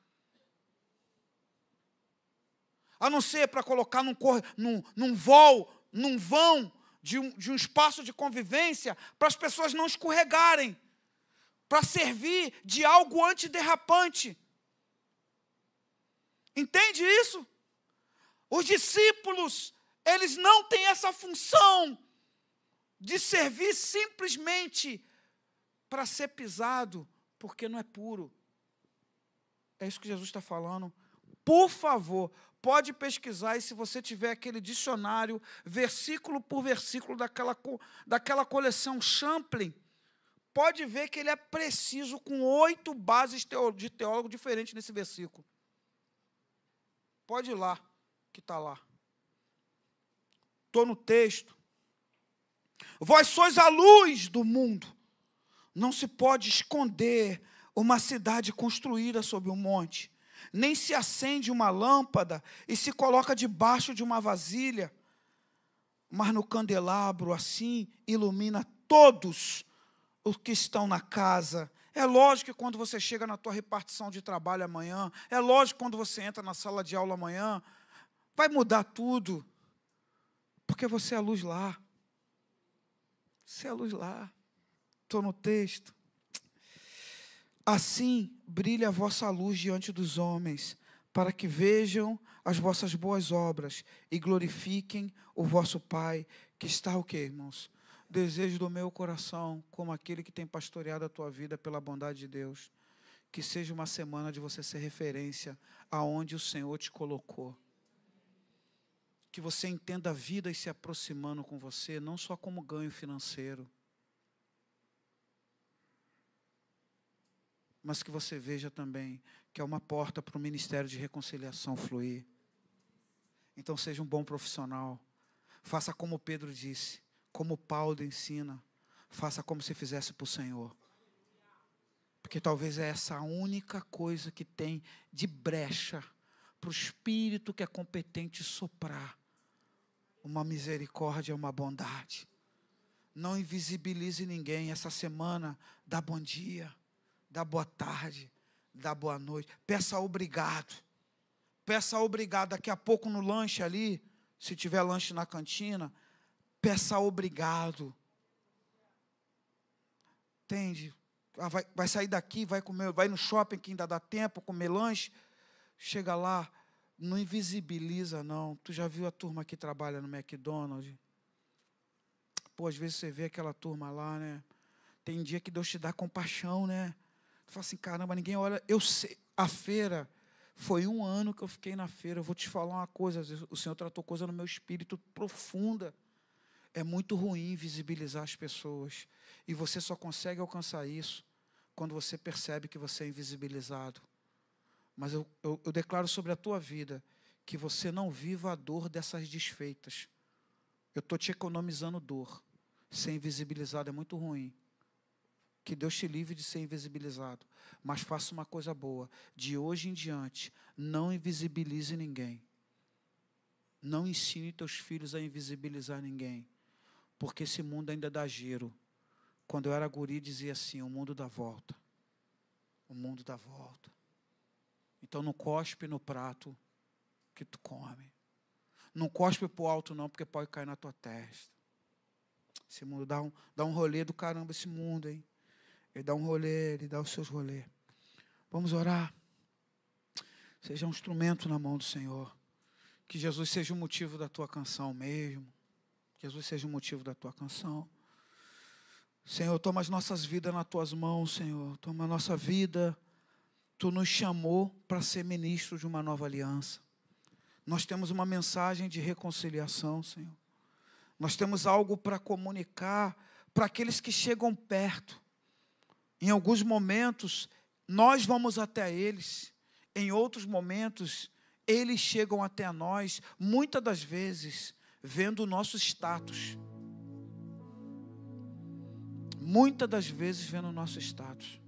A não ser para colocar num vão de um espaço de convivência, para as pessoas não escorregarem, para servir de algo antiderrapante. Entende isso? Os discípulos, eles não têm essa função de servir simplesmente para ser pisado, porque não é puro. É isso que Jesus está falando. Por favor, pode pesquisar, e se você tiver aquele dicionário, versículo por versículo, daquela coleção Champlin, pode ver que ele é preciso, com 8 bases de teólogo diferentes nesse versículo. Pode ir lá, que está lá. Estou no texto. Vós sois a luz do mundo. Não se pode esconder uma cidade construída sobre um monte. Nem se acende uma lâmpada e se coloca debaixo de uma vasilha, mas no candelabro, assim, ilumina todos os que estão na casa. É lógico que quando você chega na tua repartição de trabalho amanhã, é lógico que quando você entra na sala de aula amanhã, vai mudar tudo, porque você é a luz lá. Você é a luz lá. Estou no texto. Assim brilha a vossa luz diante dos homens, para que vejam as vossas boas obras e glorifiquem o vosso Pai, que está o quê, irmãos? Desejo do meu coração, como aquele que tem pastoreado a tua vida pela bondade de Deus, que seja uma semana de você ser referência aonde o Senhor te colocou. Que você entenda vidas se aproximando com você, não só como ganho financeiro, mas que você veja também que é uma porta para o ministério de reconciliação fluir. Então seja um bom profissional. Faça como Pedro disse, como Paulo ensina. Faça como se fizesse para o Senhor. Porque talvez é essa a única coisa que tem de brecha para o Espírito que é competente soprar uma misericórdia, uma bondade. Não invisibilize ninguém. Essa semana, dá bom dia, dá boa tarde, dá boa noite. Peça obrigado. Peça obrigado. Daqui a pouco no lanche ali, se tiver lanche na cantina, peça obrigado. Entende? Vai sair daqui, vai comer, vai no shopping que ainda dá tempo, comer lanche. Chega lá, não invisibiliza não. Tu já viu a turma que trabalha no McDonald's? Pô, às vezes você vê aquela turma lá, né? Tem dia que Deus te dá compaixão, né? Tu fala assim, caramba, ninguém olha. Eu sei, a feira, foi 1 ano que eu fiquei na feira. Eu vou te falar uma coisa, o Senhor tratou coisa no meu espírito profunda. É muito ruim visibilizar as pessoas. E você só consegue alcançar isso quando você percebe que você é invisibilizado. Mas eu declaro sobre a tua vida que você não viva a dor dessas desfeitas. Eu estou te economizando dor. Ser invisibilizado é muito ruim. Que Deus te livre de ser invisibilizado. Mas faça uma coisa boa. De hoje em diante, não invisibilize ninguém. Não ensine teus filhos a invisibilizar ninguém. Porque esse mundo ainda dá giro. Quando eu era guri, dizia assim, o mundo dá volta. O mundo dá volta. Então não cospe no prato que tu come. Não cospe para o alto não, porque pode cair na tua testa. Esse mundo dá um rolê do caramba, esse mundo, hein? Ele dá um rolê, ele dá os seus rolês. Vamos orar. Seja um instrumento na mão do Senhor. Que Jesus seja o motivo da tua canção mesmo. Que Jesus seja o motivo da tua canção. Senhor, toma as nossas vidas nas tuas mãos, Senhor. Toma a nossa vida. Tu nos chamou para ser ministro de uma nova aliança. Nós temos uma mensagem de reconciliação, Senhor. Nós temos algo para comunicar para aqueles que chegam perto. Em alguns momentos, nós vamos até eles. Em outros momentos, eles chegam até nós, muitas das vezes, vendo o nosso status. Muitas das vezes, vendo o nosso status.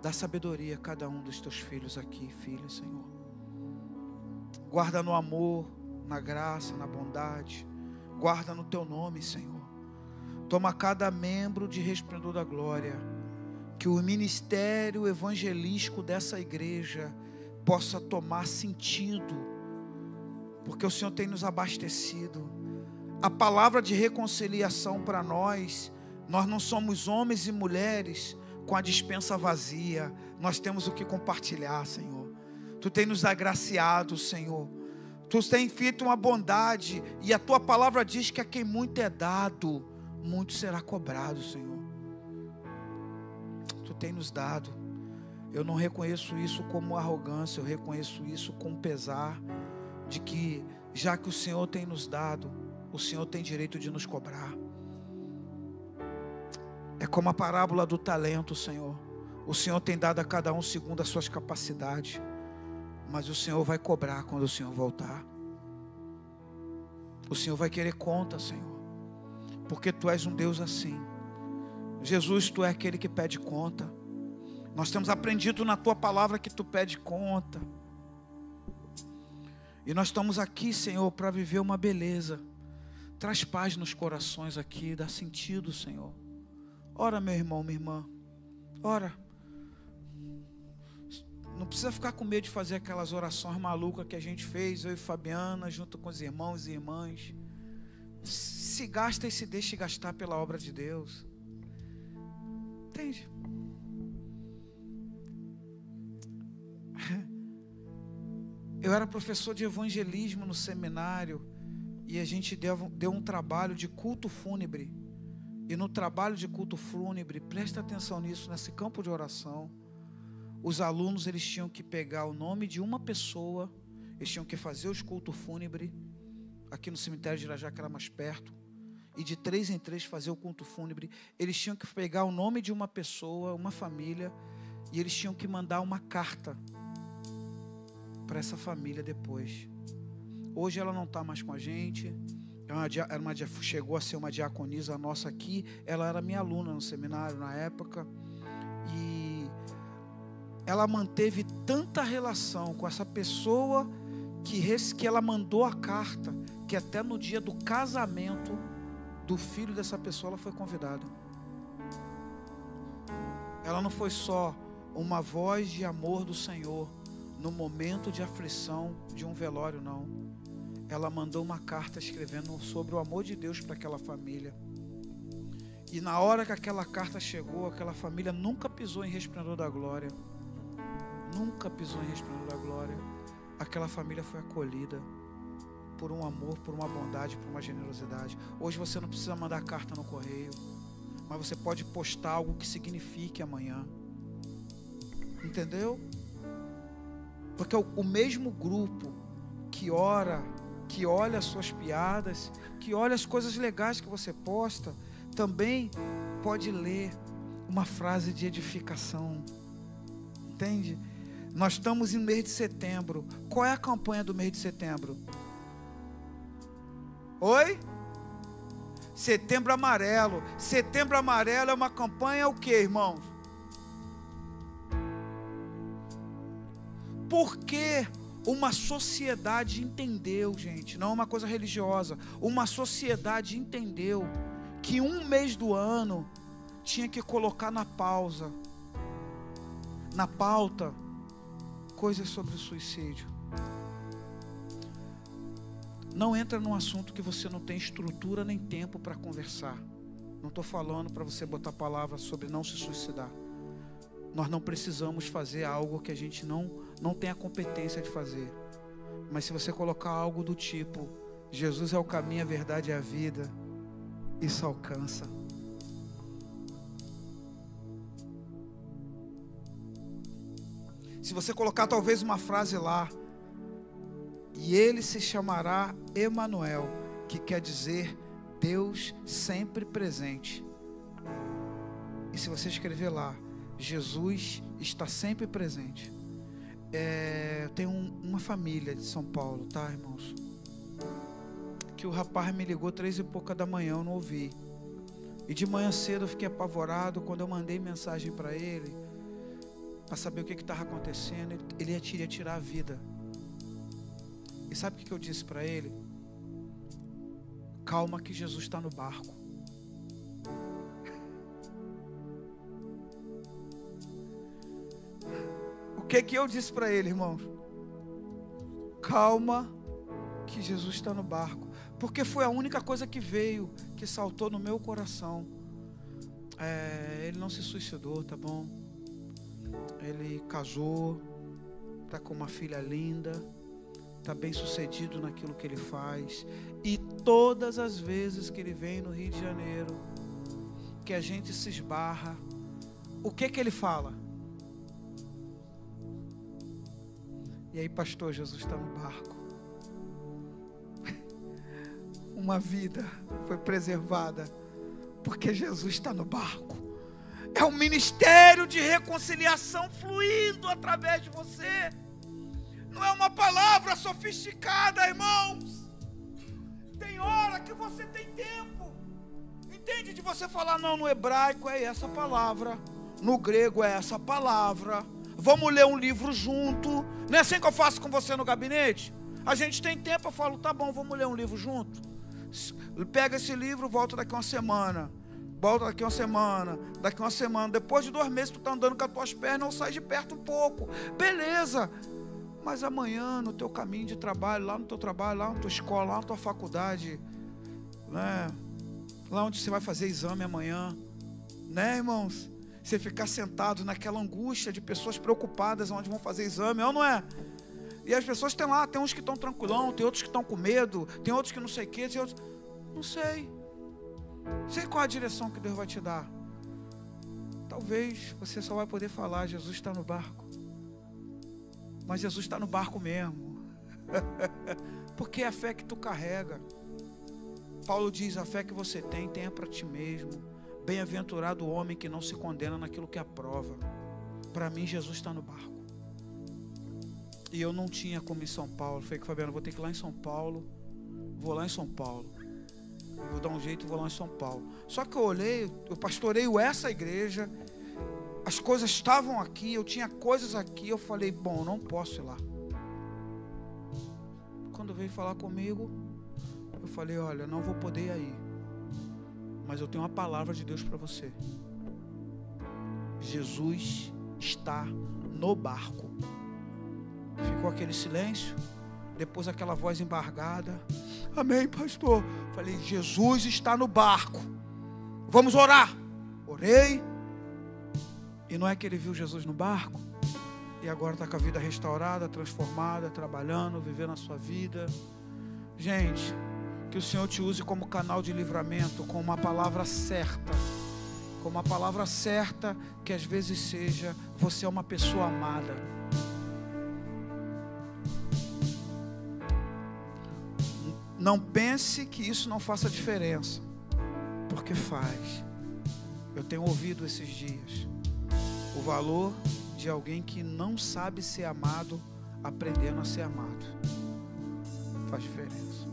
Dá sabedoria a cada um dos teus filhos aqui, filha, Senhor. Guarda no amor, na graça, na bondade. Guarda no teu nome, Senhor. Toma cada membro de Resplendor da Glória. Que o ministério evangelístico dessa igreja possa tomar sentido. Porque o Senhor tem nos abastecido. A palavra de reconciliação para nós não somos homens e mulheres com a despensa vazia. Nós temos o que compartilhar, Senhor. Tu tem nos agraciado, Senhor. Tu tem feito uma bondade. E a tua palavra diz que a quem muito é dado, muito será cobrado, Senhor. Tu tem nos dado. Eu não reconheço isso como arrogância. Eu reconheço isso com pesar. De que já que o Senhor tem nos dado, o Senhor tem direito de nos cobrar. É como a parábola do talento, Senhor. O Senhor tem dado a cada um segundo as suas capacidades. Mas o Senhor vai cobrar quando o Senhor voltar. O Senhor vai querer conta, Senhor. Porque Tu és um Deus assim. Jesus, Tu é aquele que pede conta. Nós temos aprendido na Tua palavra que Tu pede conta. E nós estamos aqui, Senhor, para viver uma beleza. Traz paz nos corações aqui, dá sentido, Senhor. Ora, meu irmão, minha irmã. Ora. Não precisa ficar com medo de fazer aquelas orações malucas que a gente fez, eu e Fabiana, junto com os irmãos e irmãs. Se gasta e se deixe gastar pela obra de Deus. Entende? Eu era professor de evangelismo no seminário e a gente deu um trabalho de culto fúnebre. E no trabalho de culto fúnebre, presta atenção nisso, nesse campo de oração, os alunos eles tinham que pegar o nome de uma pessoa, eles tinham que fazer os cultos fúnebres, aqui no cemitério de Irajá, que era mais perto, e de 3 em 3 fazer o culto fúnebre. Eles tinham que pegar o nome de uma pessoa, uma família, e eles tinham que mandar uma carta para essa família depois. Hoje ela não está mais com a gente, Chegou a ser uma diaconisa nossa aqui. Ela era minha aluna no seminário na época. E ela manteve tanta relação com essa pessoa que ela mandou a carta, que até no dia do casamento do filho dessa pessoa ela foi convidada. Ela não foi só uma voz de amor do Senhor no momento de aflição de um velório, não. Ela mandou uma carta escrevendo sobre o amor de Deus para aquela família. E na hora que aquela carta chegou, aquela família nunca pisou em Resplendor da Glória. Nunca pisou em Resplendor da Glória. Aquela família foi acolhida por um amor, por uma bondade, por uma generosidade. Hoje você não precisa mandar carta no correio, mas você pode postar algo que signifique amanhã. Entendeu? Porque o mesmo grupo que ora, que olha as suas piadas, que olha as coisas legais que você posta, também pode ler uma frase de edificação. Entende? Nós estamos em mês de setembro. Qual é a campanha do mês de setembro? Oi? Setembro Amarelo. Setembro Amarelo é uma campanha o quê, irmãos? Porque uma sociedade entendeu, gente, não é uma coisa religiosa, uma sociedade entendeu que um mês do ano tinha que colocar na pauta, coisas sobre o suicídio. Não entra num assunto que você não tem estrutura nem tempo para conversar. Não estou falando para você botar palavras sobre não se suicidar. Nós não precisamos fazer algo que a gente não tem a competência de fazer. Mas se você colocar algo do tipo, Jesus é o caminho, a verdade e a vida, isso alcança. Se você colocar talvez uma frase lá, e ele se chamará Emanuel, que quer dizer Deus sempre presente. E se você escrever lá, Jesus está sempre presente. Eu tenho uma família de São Paulo, tá, irmãos? Que o rapaz me ligou 3 e pouca da manhã, eu não ouvi. E de manhã cedo eu fiquei apavorado quando eu mandei mensagem para ele, para saber o que estava acontecendo. Ele ia tirar a vida. E sabe o que eu disse para ele? Calma que Jesus está no barco. O que eu disse para ele, irmãos? Calma que Jesus está no barco. Porque foi a única coisa que veio, que saltou no meu coração. Ele não se suicidou, tá bom? Ele casou, está com uma filha linda, está bem sucedido naquilo que ele faz. E todas as vezes que ele vem no Rio de Janeiro, que a gente se esbarra, o que ele fala? E aí, pastor, Jesus está no barco. Uma vida foi preservada porque Jesus está no barco. É um ministério de reconciliação fluindo através de você. Não é uma palavra sofisticada, irmãos. Tem hora que você tem tempo. Entende? De você falar, não, no hebraico é essa palavra, no grego é essa palavra. Vamos ler um livro junto. Não é assim que eu faço com você no gabinete? A gente tem tempo, eu falo, tá bom, vamos ler um livro junto. Pega esse livro, volta daqui uma semana. Volta daqui uma semana. Daqui uma semana. Depois de 2 meses tu está andando com as tuas pernas, ou sai de perto um pouco. Beleza. Mas amanhã, no teu caminho de trabalho, lá no teu trabalho, lá na tua escola, lá na tua faculdade, né? Lá onde você vai fazer exame amanhã, né, irmãos? Você ficar sentado naquela angústia de pessoas preocupadas onde vão fazer exame, ou não é? E as pessoas tem lá, tem uns que estão tranquilão, tem outros que estão com medo, tem outros que não sei o que, tem outros... Não sei. Sei qual a direção que Deus vai te dar. Talvez você só vai poder falar, Jesus está no barco. Mas Jesus está no barco mesmo. Porque é a fé que tu carrega. Paulo diz, a fé que você tem, tenha para ti mesmo. Bem-aventurado o homem que não se condena naquilo que aprova. Para mim, Jesus está no barco. E eu não tinha como em São Paulo. Falei que Fabiano, vou ter que ir lá em São Paulo. Vou lá em São Paulo. vou dar um jeito e vou lá em São Paulo. Só que eu olhei, eu pastoreio essa igreja, as coisas estavam aqui, eu tinha coisas aqui, eu falei, bom, não posso ir lá. Quando veio falar comigo, eu falei, olha, não vou poder ir aí, mas eu tenho uma palavra de Deus para você. Jesus está no barco. Ficou aquele silêncio, depois aquela voz embargada, amém, pastor. Falei, Jesus está no barco, vamos orar. Orei, e não é que ele viu Jesus no barco, e agora está com a vida restaurada, transformada, trabalhando, vivendo a sua vida. Gente, que o Senhor te use como canal de livramento, com uma palavra certa, com uma palavra certa, que às vezes seja, você é uma pessoa amada. Não pense que isso não faça diferença, porque faz. Eu tenho ouvido esses dias o valor de alguém que não sabe ser amado, aprendendo a ser amado. Faz diferença.